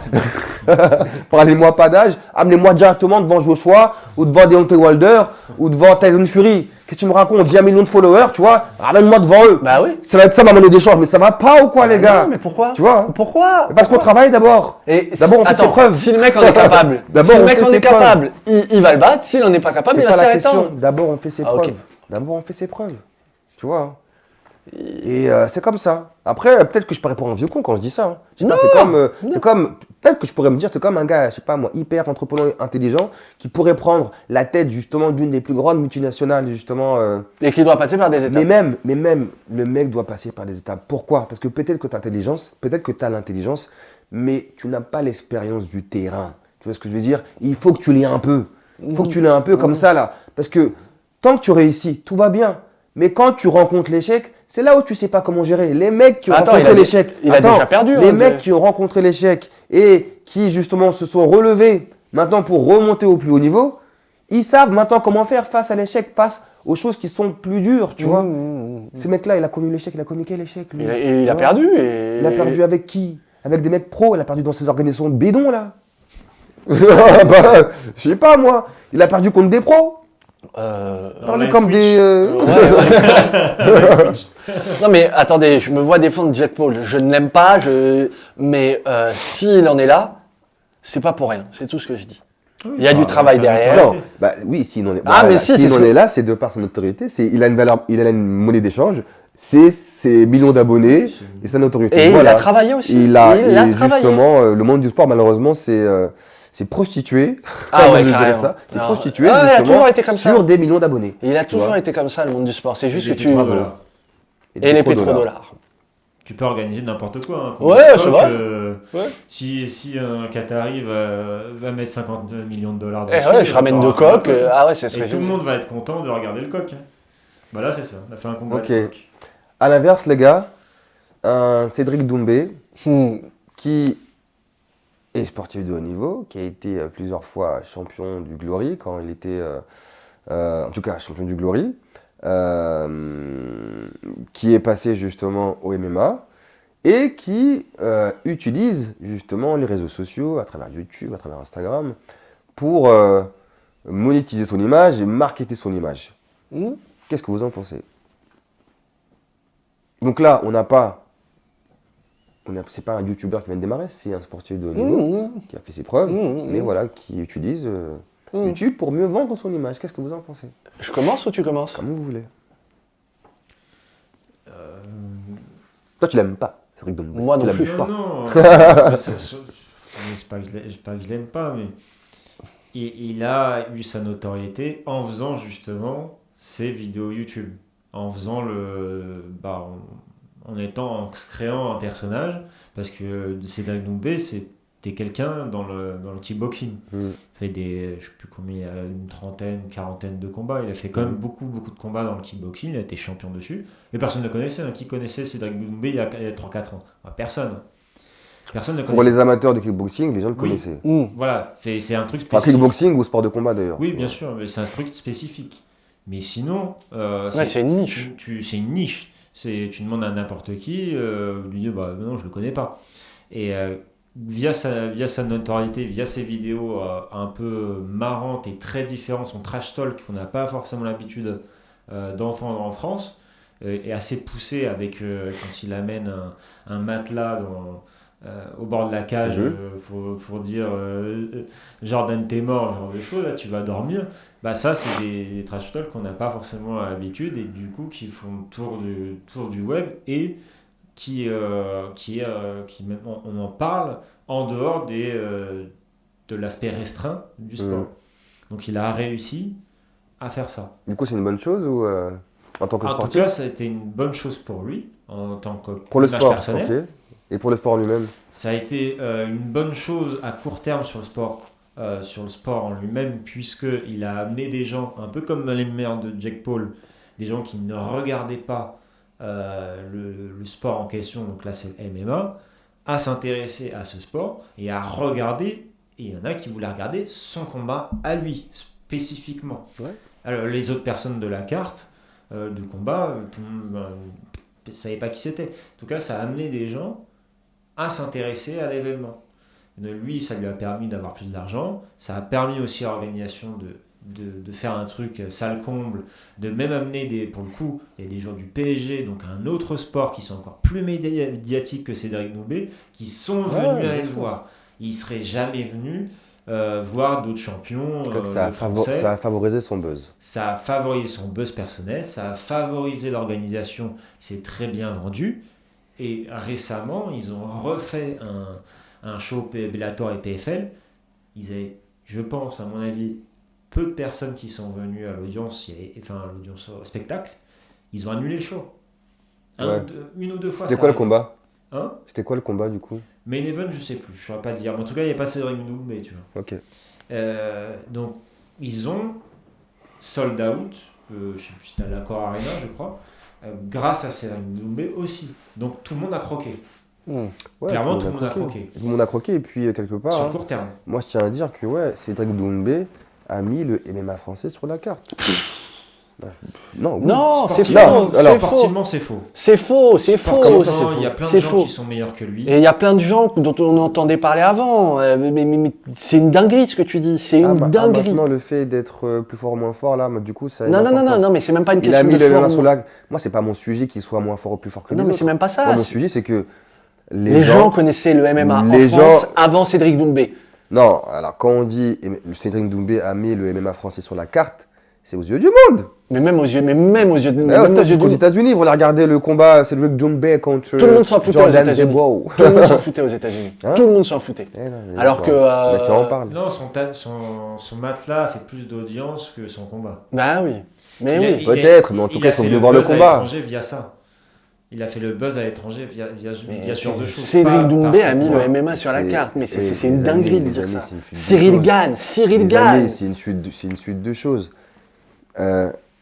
Parlez-moi pas d'âge. Amenez-moi directement devant Joshua ou devant Deontay Wilder ou devant Tyson Fury. Qu'est-ce que tu me racontes? J'ai 1 million de followers, tu vois. Ramène-moi devant eux. Bah oui. Ça va être ça ma monnaie d'échange. Mais ça va pas ou quoi, les gars? Non, mais pourquoi? Tu vois? Pourquoi? Parce qu'on travaille d'abord. D'abord, on fait ses preuves. Si le mec en est capable, il va le battre. S'il en est pas capable, il va s'arrêter. D'abord, on fait ses preuves. D'abord, on fait ses preuves. Tu vois? Et c'est comme ça. Après, peut-être que je parais pour un vieux con quand je dis ça. Hein. Je sais pas, c'est comme, peut-être que je pourrais me dire, c'est comme un gars, je sais pas moi, hyper entrepreneur intelligent qui pourrait prendre la tête justement d'une des plus grandes multinationales justement. Et qui doit passer par des étapes. Mais même, le mec doit passer par des étapes. Pourquoi? Parce que peut-être que tu as l'intelligence, mais tu n'as pas l'expérience du terrain. Tu vois ce que je veux dire? Il faut que tu l'aies un peu. Il faut que tu l'aies un peu comme ça là. Parce que tant que tu réussis, tout va bien. Mais quand tu rencontres l'échec, c'est là où tu sais pas comment gérer. Les mecs qui ont rencontré l'échec, il a déjà perdu. Les mecs qui ont rencontré l'échec et qui justement se sont relevés maintenant pour remonter au plus haut niveau, ils savent maintenant comment faire face à l'échec, face aux choses qui sont plus dures, tu vois. Ces mecs-là, il a connu l'échec, il a connu quel échec lui? Il a perdu. Il a perdu avec qui? Avec des mecs pros, il a perdu dans ces organisations de bidons là. Je sais pas moi. Il a perdu contre des pros. Perdu comme des. Non mais attendez, je me vois défendre Jack Paul. Je ne l'aime pas, mais s'il en est là, c'est pas pour rien. C'est tout ce que je dis. Il y a du travail derrière. Non, bah oui, s'il en est là, c'est de par son autorité. Il a une valeur, il a une monnaie d'échange. C'est ses millions d'abonnés et sa notoriété. Et voilà. Il a travaillé aussi. Il a travaillé. Justement, le monde du sport, malheureusement, c'est prostitué. C'est prostitué justement sur des millions d'abonnés. Il a toujours été comme ça, le monde du sport. C'est juste que tu... Et les pétrodollars. Tu peux organiser n'importe quoi. Hein, ouais, c'est vrai. Si un Qatari va mettre 50 millions de dollars dessus... je ramène 2 coques. Et tout le monde va être content de regarder le coq. Hein. Voilà, c'est ça. On a fait un combat de coq. À l'inverse, les gars, un Cédric Doumbé qui... et sportif de haut niveau, qui a été plusieurs fois champion du Glory, quand il était, en tout cas champion du Glory, qui est passé justement au MMA, et qui utilise justement les réseaux sociaux, à travers YouTube, à travers Instagram, pour monétiser son image et marketer son image. Qu'est-ce que vous en pensez? Donc là, on n'a pas... C'est pas un youtubeur qui vient de démarrer, c'est un sportif de haut niveau qui a fait ses preuves, mais voilà, qui utilise YouTube pour mieux vendre son image. Qu'est-ce que vous en pensez? Je commence ou tu commences? Comme vous voulez. Toi, tu l'aimes pas, Cédric Doumbé. Moi non plus. Non. C'est pas que je l'aime pas, mais il a eu sa notoriété en faisant justement ses vidéos YouTube, en faisant en se créant un personnage, parce que Cédric Doumbé, c'était quelqu'un dans le kickboxing. Il fait je sais plus combien, une trentaine, une quarantaine de combats. Il a fait quand même beaucoup de combats dans le kickboxing. Il a été champion dessus. Et personne ne le connaissait. Qui connaissait Cédric Doumbé il y a 3-4 ans? Personne. Personne ne connaissait. Pour les amateurs de kickboxing, les gens le connaissaient. Voilà, c'est un truc spécifique. Enfin, kickboxing ou sport de combat d'ailleurs. Oui, bien sûr, mais c'est un truc spécifique. Mais sinon, c'est une niche. C'est une niche. Tu demandes à n'importe qui, lui dit non, je le connais pas. Et via sa notoriété, via ses vidéos un peu marrantes et très différentes, son trash talk qu'on n'a pas forcément l'habitude d'entendre en France, est assez poussé avec quand il amène un matelas au bord de la cage pour dire Jordan t'es mort, genre de choses, là tu vas dormir. Ça c'est des trash talk qu'on n'a pas forcément l'habitude et du coup qui font le tour du web et qui même on en parle en dehors de l'aspect restreint du sport. Donc il a réussi à faire ça. Du coup c'est une bonne chose ou en tant que sportif? En tout cas ça a été une bonne chose pour lui en tant que pour le sport personnel. Okay. Et pour le sport lui-même? Ça a été une bonne chose à court terme sur le sport en lui-même, puisqu'il a amené des gens, un peu comme les meilleurs de Jake Paul, des gens qui ne regardaient pas le sport en question, donc là c'est le MMA, à s'intéresser à ce sport et à regarder, et il y en a qui voulaient regarder son combat à lui, spécifiquement. Ouais. Alors les autres personnes de la carte de combat, tout le monde ne savait pas qui c'était. En tout cas, ça a amené des gens à s'intéresser à l'événement. Lui, ça lui a permis d'avoir plus d'argent, ça a permis aussi à l'organisation de faire un truc sale comble, de même amener pour le coup, il y a des joueurs du PSG, donc un autre sport qui sont encore plus médiatiques que Cédric Doumbé, qui sont venus aller le voir. Ils ne seraient jamais venus voir d'autres champions. Ça a favorisé son buzz. Ça a favorisé son buzz personnel, ça a favorisé l'organisation, c'est très bien vendu. Et récemment, ils ont refait un show Bellator et PFL. Ils avaient, je pense, à mon avis, peu de personnes qui sont venues à l'audience, l'audience au spectacle. Ils ont annulé le show. Une ou deux fois. C'était quoi le combat? C'était quoi le combat du coup? Main event, je sais plus, je ne saurais pas dire. Mais en tout cas, il n'y a pas Cédric Doumbé, tu vois. Ok. Donc, ils ont sold out, je sais plus, c'était à l'Accor Arena, je crois. Grâce à Cédric Doumbé aussi. Donc tout le monde a croqué. Ouais, clairement, tout le monde a croqué. Tout le monde a croqué et puis quelque part... Sur le court terme. Moi je tiens à dire que Cédric Doumbé a mis le MMA français sur la carte. Non, c'est faux. Sportivement, c'est faux. C'est faux, c'est faux. Il y a plein de gens qui sont meilleurs que lui. Et il y a plein de gens dont on entendait parler avant. Mais c'est une dinguerie ce que tu dis. C'est une dinguerie. Maintenant, le fait d'être plus fort ou moins fort, là, du coup, ça. Non, mais c'est même pas une question de Il a mis le MMA sur la. Moi, c'est pas mon sujet qu'il soit moins fort ou plus fort que les autres. Non, mais c'est même pas ça. Moi, mon sujet, c'est que les gens connaissaient le MMA en France avant Cédric Doumbé. Non, alors quand on dit Cédric Doumbé a mis le MMA français sur la carte, c'est aux yeux du monde. Mais même aux yeux de aux États-Unis, vous allez regarder le combat Cédric Doumbé contre Tout le monde s'en foutait aux États-Unis. Tout le monde s'en foutait aux États-Unis. Tout le monde s'en foutait. Alors que qui en parle. Non, son matelas a fait plus d'audience que son combat. Bah oui. Mais oui. Peut-être, mais en tout cas, ils sont venus voir le combat. Via ça. Il a fait le buzz à l'étranger via ce genre de choses. Cédric Doumbé a mis le MMA sur la carte, mais c'est une dinguerie de dire ça. Cyril Gane. C'est une suite de choses.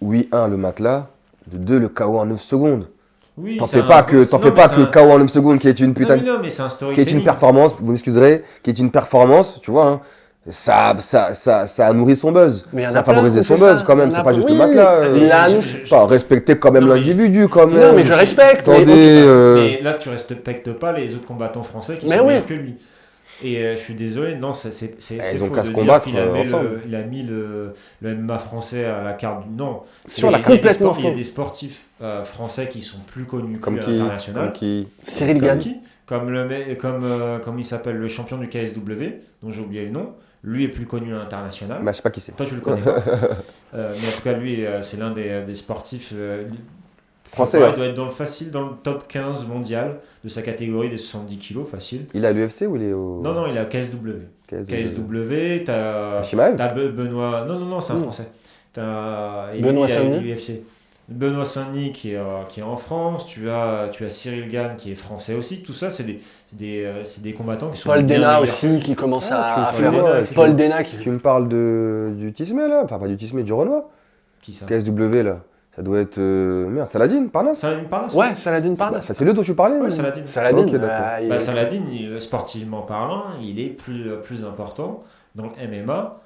Oui, le matelas. De 2, le KO en 9 secondes. Oui, t'en fais pas que le KO en 9 secondes qui est une putain mais c'est un qui est une performance, vous m'excuserez, qui est une performance, tu vois, ça a nourri son buzz. Ça a favorisé son buzz quand même, c'est pas juste le matelas. Respecter quand même l'individu quand même. Non, mais je respecte. Mais là, tu respectes pas les autres combattants français qui sont meilleurs que lui. Et je suis désolé, non, c'est faux de dire qu'il a mis le MMA français à la carte du... Non, il y a des sportifs français qui sont plus connus que l'international. Cyril Gane. Comme il s'appelle, le champion du KSW, dont j'ai oublié le nom. Lui est plus connu à l'international. Je sais pas qui c'est. Toi, tu le connais pas. Mais en tout cas, lui, c'est l'un des sportifs... français, il doit être dans le top 15 mondial de sa catégorie des 70 kilos, facile. Il est à l'UFC ou il est au... Non, il est à KSW. KSW, t'as Chimaev Benoît... Non, c'est un Français. T'as Benoît Saunier. l'UFC. Benoît Saint-Denis qui est en France, tu as Cyril Gane qui est français aussi. Tout ça, c'est des combattants qui sont Paul bien Dena meilleurs. aussi qui commence à Paul faire. Dena, Paul Dena qui. Tu me parles du Tismé là? Enfin, pas du Tismé, du Renoir. Qui ça? KSW là. Ça doit être. Merde, Saladin, Parnasse? Saladin Parnasse. Ouais, Saladin Parnasse. C'est le dont tu parlais? Ouais, ou- Saladin. Saladin, Ok, d'accord. Saladin, sportivement parlant, il est plus important dans le MMA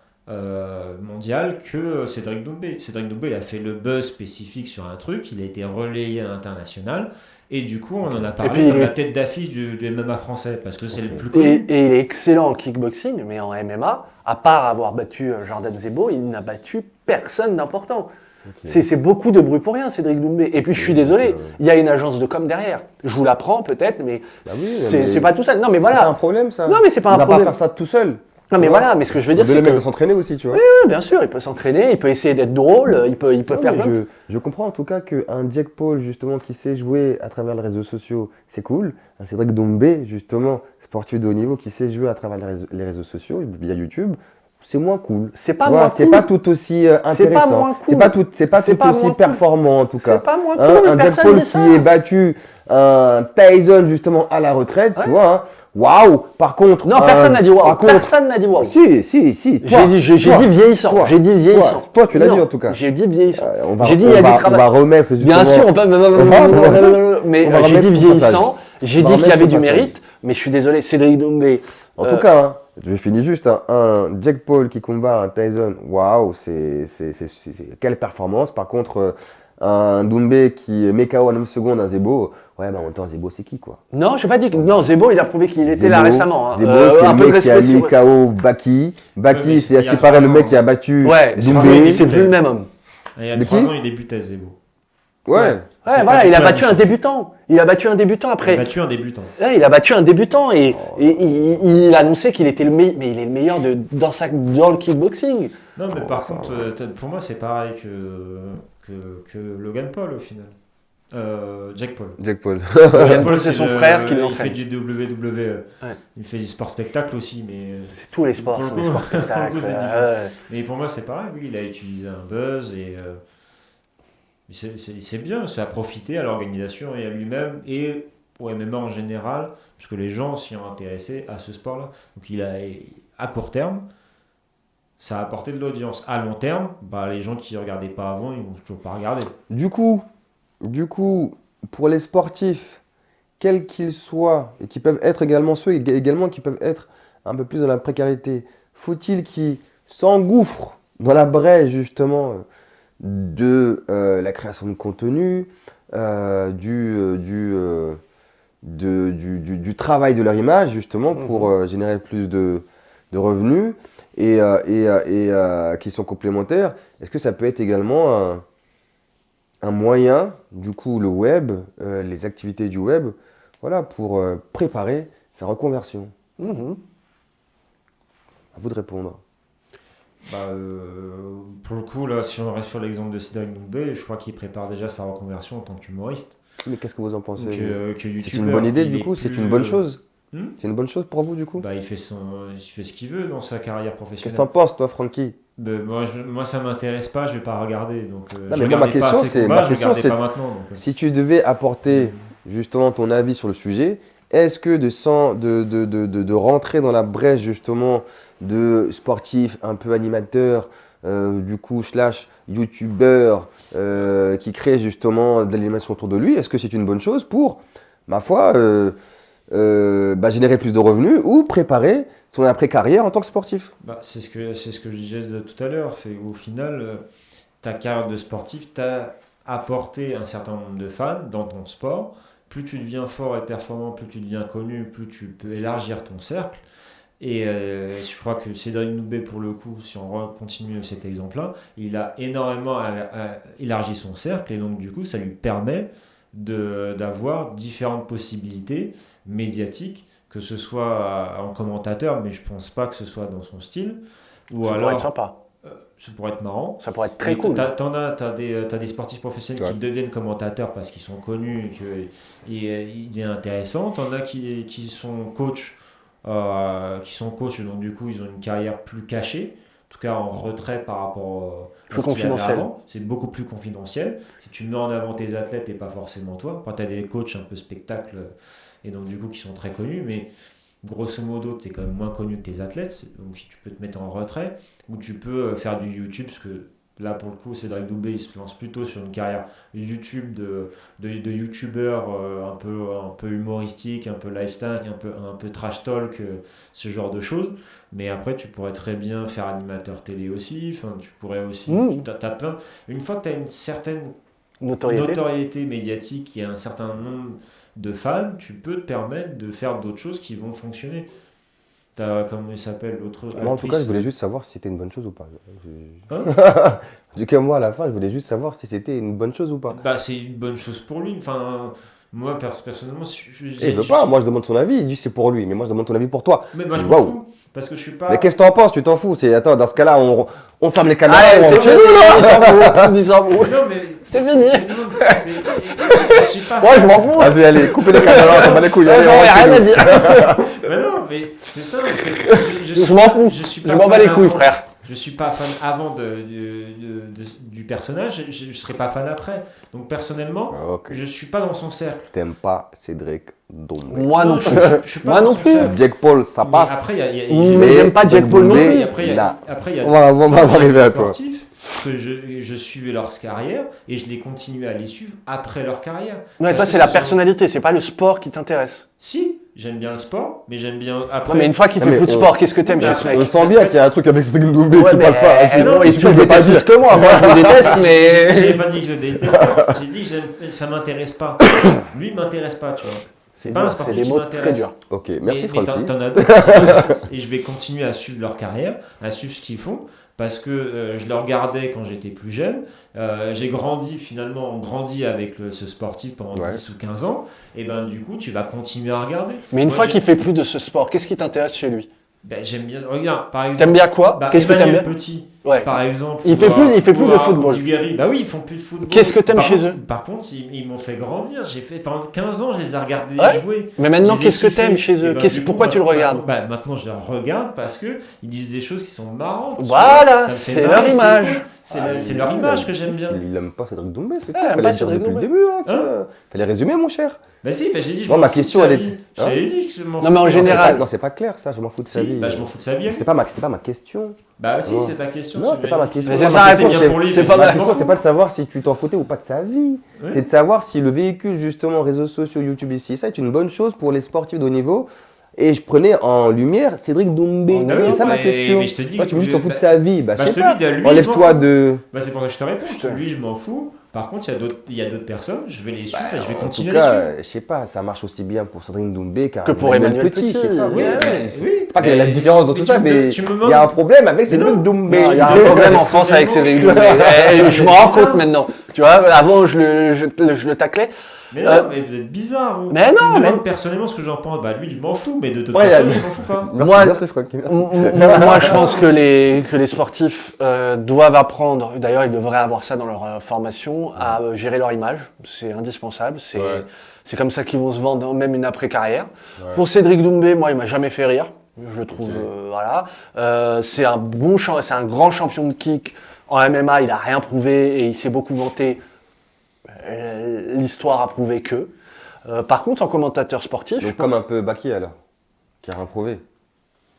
mondial que Cédric Doumbé. Cédric Doumbé, il a fait le buzz spécifique sur un truc, il a été relayé à l'international, et du coup, on en a Et parlé puis, dans il la est- tête d'affiche du MMA français, parce que c'est le plus Et, connu. et il est excellent en kickboxing, mais en MMA, à part avoir battu Jordan Zebo, il n'a battu personne d'important. C'est beaucoup de bruit pour rien, Cédric Doumbé. Et puis je suis désolé, il y a une agence de com derrière. Je vous l'apprends peut-être, mais Bah oui, c'est mais pas tout seul. Non, mais C'est voilà. pas un problème ça. Non, mais c'est pas Il un va problème. pas faire ça tout seul. Non, mais Tu vois. voilà, mais ce que je veux dire, Le c'est mec que. de s'entraîner aussi, tu vois. Oui, bien sûr, il peut s'entraîner, il peut essayer d'être drôle, il peut Non, faire mais plein de- je comprends en tout cas qu'un Jack Paul justement qui sait jouer à travers les réseaux sociaux, c'est cool. Un Cédric Doumbé justement, sportif de haut niveau qui sait jouer à travers les réseaux sociaux via YouTube, c'est moins cool. C'est pas Tu vois, moins c'est cool. pas tout aussi C'est pas intéressant. moins cool. C'est pas C'est tout pas aussi moins performant en tout cas. C'est pas moins Hein, cool, un Jack personne Paul dit qui ça. est battu un Tyson justement à la retraite, tu vois. Hein. Waouh. Par contre, Non, personne n'a dit waouh. par contre- Personne n'a dit waouh. Si. Toi, J'ai dit toi, vieillissant. toi, J'ai dit vieillissant. Toi, tu l'as dit Non, en tout cas. J'ai dit vieillissant. J'ai dit il y a du On travail. va remettre justement. Bien sûr, on peut. Mais on va j'ai dit remettre ton vieillissant. passage. J'ai On va dit qu'il y remettre avait ton du passage. mérite. Mais je suis désolé, Cédric Doumbé. En tout cas, hein, je finis juste. Un Jack Paul qui combat un Tyson, waouh, c'est quelle performance. Par contre, un Doumbé qui met KO en 9 secondes un Zebo, ouais, mais en même temps, Zebo, c'est qui quoi? Non, j'ai pas dit que. Non, Zebo, il a prouvé qu'il était Zebo, là récemment. hein. Zebo, c'est un peu le de mec qui a respect mis sur- KO Baki. Ouais, Baki, mais c'est à il y ce a qui paraît 3 le mec ans. qui a battu Ouais, c'est Doumbé. plus le même homme. Il y a De 3 qui ans, il débutait Zebo. Ouais. Ouais, C'est voilà, pas du il a tout la battu même un chose. débutant. Il a battu un débutant Il a après. battu un débutant. Ouais, il a battu un débutant et il a annoncé qu'il était le meilleur. Mais il est le meilleur dans le kickboxing. Non, mais par contre, pour moi, c'est pareil que Logan Paul au final. Jack Paul. Jack Paul. Logan Paul, c'est son frère qui Il l'entraîne. fait du WWE. Ouais. Il fait du sport spectacle aussi, mais. C'est tous les sports, Pour le sont coup- des sports pour le coup, spectacles. c'est différent. Ouais. Mais pour moi, c'est pareil. Oui, il a utilisé un buzz et c'est bien. C'est à profiter à l'organisation et à lui-même et au MMA en général, puisque les gens s'y ont intéressés à ce sport-là. Donc, à court terme, ça a apporté de l'audience. À long terme, bah, les gens qui ne regardaient pas avant, ils vont toujours pas regarder. Du coup, pour les sportifs, quels qu'ils soient, et qui peuvent être également ceux également qui peuvent être un peu plus dans la précarité, faut-il qu'ils s'engouffrent dans la brèche justement de la création de contenu, du travail de leur image justement pour générer plus de revenus et qui sont complémentaires. Est-ce que ça peut être également un moyen, du coup, le web, les activités du web, voilà, pour préparer sa reconversion? À vous de répondre. Pour le coup, là, si on reste sur l'exemple de Cédric Doumbé, je crois qu'il prépare déjà sa reconversion en tant qu'humoriste. Mais qu'est-ce que vous en pensez? Que C'est une bonne idée, il du est coup? C'est plus, une bonne chose? Hmm. C'est une bonne chose pour vous, du coup? Il fait ce qu'il veut dans sa carrière Qu'est-ce professionnelle. que t'en penses, toi, Francky? Moi, ça m'intéresse pas, je vais pas regarder. Donc, Non, je mais moi, ma regardais pas question, ses c'est, combats, je regardais pas maintenant. Donc, si tu devais apporter justement ton avis sur le sujet, est-ce que de rentrer dans la brèche justement de sportifs un peu animateurs, du coup slash youtubeurs qui créent justement de l'animation autour de lui, est-ce que c'est une bonne chose pour, ma foi, générer plus de revenus ou préparer son après-carrière en tant que sportif? c'est ce que je disais tout à l'heure, c'est au final, ta carrière de sportif t'a apporté un certain nombre de fans dans ton sport. Plus tu deviens fort et performant, plus tu deviens connu, plus tu peux élargir ton cercle. Et je crois que Cédric Doumbé, pour le coup, si on continue cet exemple-là, il a énormément élargi son cercle et donc du coup, ça lui permet d'avoir différentes possibilités médiatiques, que ce soit en commentateur, mais je pense pas que ce soit dans son style. Ou Ça alors, pourrait être sympa. Ça pourrait être marrant. Ça pourrait être très Mais cool. T'as des sportifs professionnels qui deviennent commentateurs parce qu'ils sont connus et qu'il est intéressant. T'en as qui sont coachs, donc du coup ils ont une carrière plus cachée. tout cas en retrait par rapport Plus à ce qu'il y avait confidentiel. avant. C'est beaucoup plus confidentiel. Si tu mets en avant tes athlètes et pas forcément toi, tu as des coachs un peu spectacle et donc du coup qui sont très connus, mais grosso modo, tu es quand même moins connu que tes athlètes, donc si tu peux te mettre en retrait, ou tu peux faire du YouTube, parce que là pour le coup, Cédric Doumbé, il se lance plutôt sur une carrière YouTube de YouTubeur un peu humoristique, un peu lifestyle, un peu trash talk, ce genre de choses. Mais après, tu pourrais très bien faire animateur télé aussi, enfin, tu pourrais aussi... T'as plein... Une fois que tu as une certaine notoriété médiatique et un certain nombre de fans, tu peux te permettre de faire d'autres choses qui vont fonctionner. T'as, comment il s'appelle, l'autre actrice. Moi, en tout cas, je voulais juste savoir si c'était une bonne chose ou pas. Hein Du coup, moi, à la fin, je voulais juste savoir si c'était une bonne chose ou pas. Bah, c'est une bonne chose pour lui. Enfin, moi, personnellement, Il veut pas, moi, je demande son avis. Il dit c'est pour lui, mais moi, je demande ton avis pour toi. Mais moi, je dis, m'en waouh. fous. Parce que je suis pas. Mais qu'est-ce que t'en penses? Tu t'en fous? Attends, dans ce cas-là, on ferme les caméras. Ah, on c'est chez nous, là. fini, Non, mais c'est fini. Je suis pas. Ouais, je m'en fous. Vas-y, allez, coupez les caméras, ça va les couilles. Ouais, Allez, non, on y a rentre chez rien à nous. dire. Mais non, mais c'est ça. Je m'en fous. Je m'en bats les couilles, frère. Je suis pas fan avant du personnage, je serai pas fan après. Donc personnellement, je suis pas dans son cercle. T'aimes pas Cédric Doumbé? Moi non plus. Je suis pas Moi dans non son plus. cercle. Jack Paul, ça Mais passe. après, Mais j'aime pas Jack Paul non Doumbé, plus. Après, il y a on va arriver à toi. sportifs que je suivais leur carrière et je les continue à les suivre après leur carrière. Ouais, toi, c'est la personnalité, c'est pas le sport qui t'intéresse. Si, j'aime bien le sport, mais j'aime bien après. Non, mais une fois qu'il fait plus de sport, qu'est-ce que t'aimes chez ce mec? On sent bien qu'il y a un truc avec Cédric Doumbé Ouais, qui mais passe pas. non, il tu te peux pas déteste dire. plus que moi. Moi, je le déteste, mais. J'ai pas dit que je le déteste. J'ai dit que ça m'intéresse pas. Lui, il m'intéresse pas, tu vois. C'est pas un sportif des qui mots très m'intéresse. durs. Ok, merci Mais Francky. t'en as d'autres qui m'intéressent. Et je vais continuer à suivre leur carrière, à suivre ce qu'ils font. Parce que je le regardais quand j'étais plus jeune. J'ai grandi avec ce sportif pendant 10 ou 15 ans. Et ben du coup, tu vas continuer à regarder. Mais une Moi, fois qu'il fait plus de ce sport, qu'est-ce qui t'intéresse chez lui? Ben, j'aime bien. Regarde, par exemple. T'aimes bien quoi? Qu'est-ce que t'aimes Emmanuel bien? Petit, Ouais. par exemple. Il fait plus de football. Dugarry. Bah oui, ils font plus de football. Qu'est-ce que t'aimes Par chez contre, eux? Par contre, ils m'ont fait grandir. Pendant 15 ans, je les ai regardés Ouais. jouer. Mais maintenant, Je les ai qu'est-ce que kiffés. t'aimes chez eux? Et ben, du coup, Pourquoi tu le regardes? Maintenant, je les regarde parce que ils disent des choses qui sont marrantes. Voilà, Ça me fait c'est marrer, leur image. C'est leur image que j'aime bien. Il aime pas Cédric Doumbé, c'est tout. il aime Fallait pas le dire Cédric depuis le Doumbé. début. Fallait résumer, mon cher. Bah si, j'ai dit, je Moi, m'en ma fous question, de sa elle est- vie. hein J'avais dit que je m'en Non, mais en foutais. général. Non, c'est pas clair ça, je m'en fous de sa Si, vie. bah je m'en fous de sa vie. C'était pas ma question. Bah si, Non. c'est ta question. Non, tu c'était m'as pas ma dit. question. Mais Moi, c'est ma sa question, réponse, c'est bien pour lui, c'est mais pas je ma m'en question, fous. c'était pas de savoir si tu t'en foutais ou pas de sa vie. Ouais. C'est de savoir si le véhicule, justement, réseaux sociaux, YouTube ici, ça est une bonne chose pour les sportifs de haut niveau. Et je prenais en lumière Cédric Doumbé. Ah C'est oui, ça ma mais- question. mais je te dis Toi, que tu me dis que tu t'en fous de bah- sa vie. Bah, bah, je je sais te pas. dis, lui, je Enlève-toi m'en fous. de. Bah c'est pour ça que je te réponds. Lui, je m'en fous. Par contre, il y a d'autres personnes, je vais les suivre et je vais En continuer tout à les cas, suivre. je sais pas, ça marche aussi bien pour Cédric Doumbé Que pour Emmanuel Petit. je sais pas, Oui, ouais. oui. Pas qu'il y a la différence dans Mais tout ça, mais tu me il y a un problème avec Mais non. Cédric Doumbé. Non, il y a un problème en France avec Cédric Doumbé. Je m'en rends compte maintenant. Tu vois, avant, je le taclais. Mais non, mais vous êtes bizarre. Vous. Mais non, Tu me demandes mais- personnellement ce que j'en pense. Bah lui, je m'en fous, mais de toute Ouais, façon, y a- je m'en fous pas. Merci Francky. merci. Moi, je pense que les sportifs doivent apprendre, d'ailleurs, ils devraient avoir ça dans leur formation, à gérer leur image. C'est indispensable. C'est comme ça qu'ils vont se vendre, même une après-carrière. Ouais. Pour Cédric Doumbé, moi, il m'a jamais fait rire. Je trouve, voilà. C'est un c'est un grand champion de kick. En MMA, il a rien prouvé et il s'est beaucoup vanté. L'histoire a prouvé que. Par contre, en commentateur sportif, Donc, comme un peu Baki alors, qui a rien prouvé.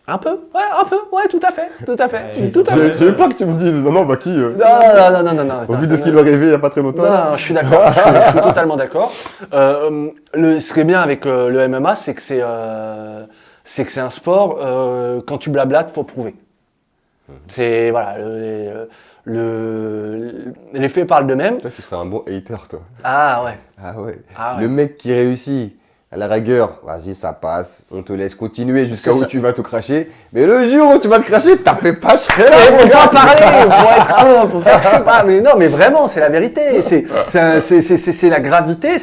un peu, ouais, tout à fait, tout à fait, Ouais, tout à fait. J'ai pas que tu me dises, non, Baki. Non. Au vu de ce qu'il a rêvé il y a pas très longtemps. Non, je suis d'accord, je suis totalement d'accord. Ce qui est bien avec le MMA, c'est que c'est un sport, quand tu blablates, faut prouver. C'est, voilà, les faits parlent d'eux-mêmes. Toi, tu serais un bon hater, toi. Ah ouais. Ah ouais. Ah ouais. Le mec qui réussit, à la rigueur, vas-y, ça passe, on te laisse continuer jusqu'à C'est où ça. tu vas tout cracher. Mais le jour où tu vas te cracher, t'as fait pas cher. Faut pas parler, faut être un, faut faire, je sais pas, mais non, mais vraiment, c'est la vérité, c'est la gravité,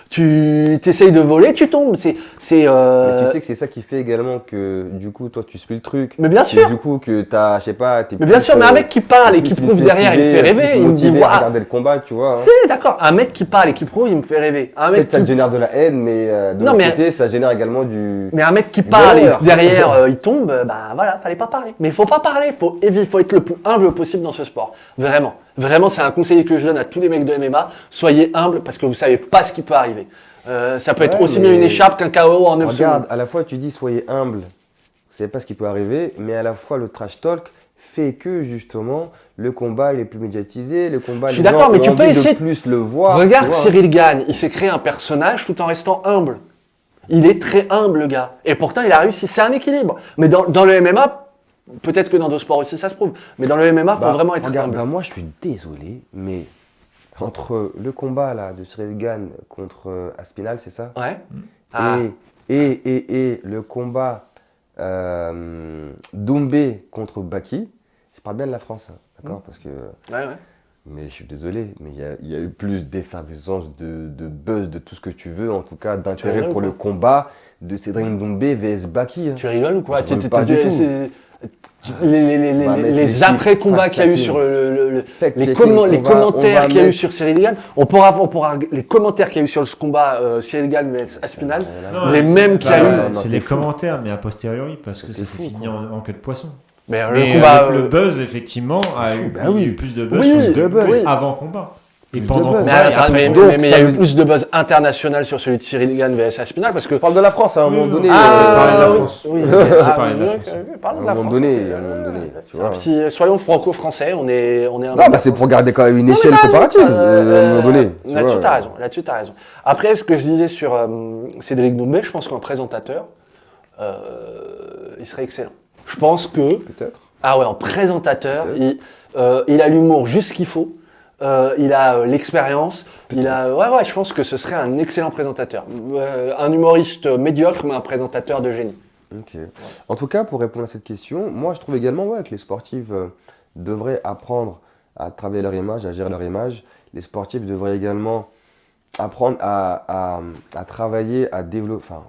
tu t'essayes de voler, tu tombes, Mais tu sais que c'est ça qui fait également que, du coup, toi, tu suis le truc. Mais bien Et sûr. du coup, que t'as, je sais pas, t'es Mais bien plus, sûr, mais un mec qui parle t'es et qui plus prouve derrière, il me fait motivé, rêver, plus il me dit, motivé à waouh. regarder le combat, tu vois. hein. C'est d'accord, un mec qui parle et qui prouve, il me fait rêver. Un mec Peut-être ça te génère de la haine, mais de Non, l'autre mais- côté, ça génère également du... Mais un mec qui parle et bonheur. derrière il tombe, bah voilà, fallait pas parler. Mais il faut pas parler, faut être le plus humble possible dans ce sport. Vraiment. Vraiment, c'est un conseil que je donne à tous les mecs de MMA. Soyez humbles parce que vous savez pas ce qui peut arriver. Ça peut être Ouais, aussi mais- bien une écharpe qu'un KO en 9 Regarde, secondes. à la fois tu dis soyez humble, vous savez pas ce qui peut arriver, mais à la fois le trash talk fait que justement le combat il est plus médiatisé, le combat Je suis les gens d'accord, mais ont tu peux envie de essayer. plus le voir. Regarde tu vois. Cyril Gane, il s'est créé un personnage tout en restant humble. Il est très humble, le gars. Et pourtant, il a réussi. C'est un équilibre. Mais dans le MMA, peut-être que dans d'autres sports aussi, ça se prouve. Mais dans le MMA, il faut vraiment être regarde, humble. bah, moi je suis désolé, mais entre le combat là de Cyril Gane contre Aspinall, c'est ça? Ouais. Ah. Et le combat Doumbé contre Baki, je parle bien de la France, hein, d'accord? Parce que. Ouais, ouais. Mais je suis désolé, mais il y a eu plus d'effervescence, de buzz, de tout ce que tu veux, en tout cas d'intérêt rigoles pour ou le combat de Cédric Doumbé vs Baki. hein. Tu rigoles ou quoi? Je rigole pas du tout. Les après-combats qu'il y a eu sur les commentaires qu'il y a eu sur Cyril Gane, on pourra les commentaires qu'il y a eu sur ce combat Cyril Gane vs Aspinall, les mêmes qu'il y a eu. C'est les commentaires, mais a posteriori, parce que ça s'est fini en queue de poisson. Mais Mais le combat, le buzz, effectivement, il y a eu plus de buzz Oui, sur le oui. avant combat. Et Plus pendant de buzz. combat, et après mais combat. il y a eu plus de buzz international sur celui de Cyril Gane vs Aspinall parce que. Je parle de la France, hein, à un moment donné. parler de la oui, France. oui. J'ai parlé de la France. Parlons de À la un moment France. donné, tu vois. Si, soyons franco-français, on est un. Non, bah c'est pour garder quand même une échelle comparative, à un moment donné. tu Là-dessus, vois. t'as raison. Après, ce que je disais sur Cédric Doumbé, je pense qu'en présentateur, il serait excellent. Je pense que. Peut-être. Ah ouais, en présentateur, il a l'humour juste ce qu'il faut. Il a l'expérience. Ouais, je pense que ce serait un excellent présentateur. Un humoriste médiocre, mais un présentateur de génie. Ok. En tout cas, pour répondre à cette question, moi je trouve également que les sportifs devraient apprendre à travailler leur image, à gérer leur image. Les sportifs devraient également apprendre à travailler, à développer. Enfin,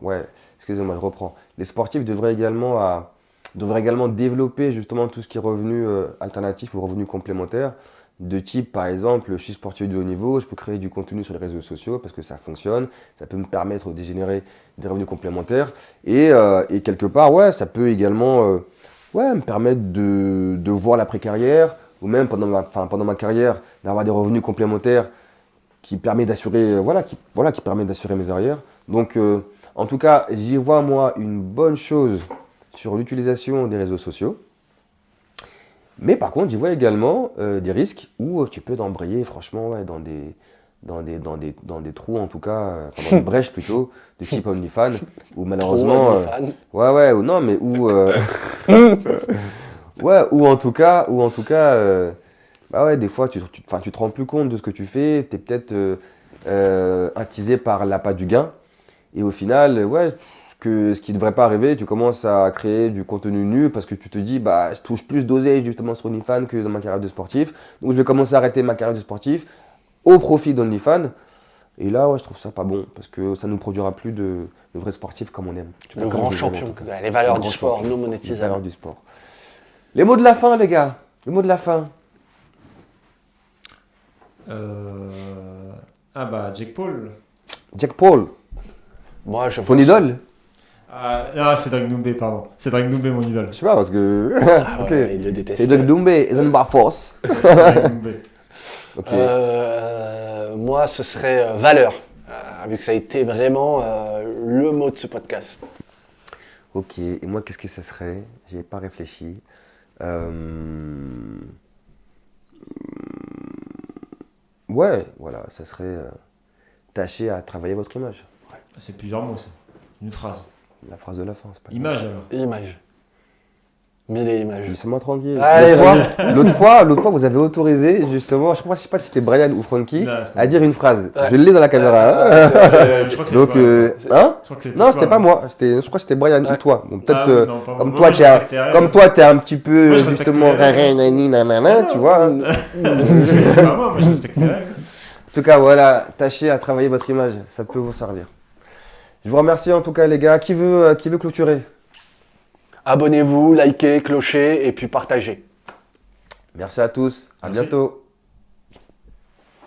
excusez-moi, je reprends. Les sportifs devraient également développer justement tout ce qui est revenu alternatif ou revenu complémentaire. De type, par exemple, je suis sportif de haut niveau, je peux créer du contenu sur les réseaux sociaux parce que ça fonctionne, ça peut me permettre de générer des revenus complémentaires et quelque part, ça peut également me permettre de voir l'après-carrière ou même pendant ma carrière d'avoir des revenus complémentaires qui permet d'assurer qui permet d'assurer mes arrières. Donc, en tout cas, j'y vois moi une bonne chose sur l'utilisation des réseaux sociaux. Mais par contre, j'y vois également des risques où tu peux embrayer franchement dans des trous en tout cas, dans des brèches plutôt, de type OnlyFans, où malheureusement, ou en tout cas, des fois tu te rends plus compte de ce que tu fais, tu es peut-être attisé par l'appât du gain, et au final, ce qui ne devrait pas arriver, tu commences à créer du contenu nu parce que tu te dis, je touche plus d'oseille justement sur OnlyFans que dans ma carrière de sportif. Donc je vais commencer à arrêter ma carrière de sportif au profit d'OnlyFans. Et là, je trouve ça pas bon parce que ça ne nous produira plus de vrais sportifs comme on aime. De grands champions. Les valeurs du sport, non monétisables. Les valeurs du sport. Les mots de la fin, les gars. Les mots de la fin. Jake Paul. Jack Paul. Moi, je Ton pense- idole? Cédric Doumbé, pardon. Cédric Doumbé, mon idole. Je sais pas parce que. Ok. il le déteste. C'est Jack Doumbé, is by force. Cédric Doumbé. Ok. Moi, ce serait valeur, vu que ça a été vraiment le mot de ce podcast. Ok, et moi, qu'est-ce que ça serait? J'y ai pas réfléchi. Ça serait tâcher à travailler votre image. C'est plusieurs mots, ça. Une phrase. La phrase de la fin, c'est pas Image, alors. Image. Mille et images. Laissez-moi tranquille. Allez, L'autre fois, vous avez autorisé, justement, je sais pas si c'était Brian ou Francky, Non, c'est pas à dire une phrase. Ouais. Je l'ai dans la caméra. Je crois que c'est Donc, toi. hein? Je crois que c'est Non, toi. c'était pas moi. Je crois que c'était Brian ou toi. Bon, peut-être, Ah oui, non, pas moi. comme Moi, toi, je respecte tes règles. t'es un petit peu, Moi, je respecte justement, tes règles. tu vois. hein. C'est pas moi je respecte les règles. En tout cas, voilà, tâchez à travailler votre image, ça peut vous servir. Je vous remercie en tout cas, les gars. Qui veut clôturer? Abonnez-vous, likez, clochez et puis partagez. Merci à tous. À Merci. bientôt.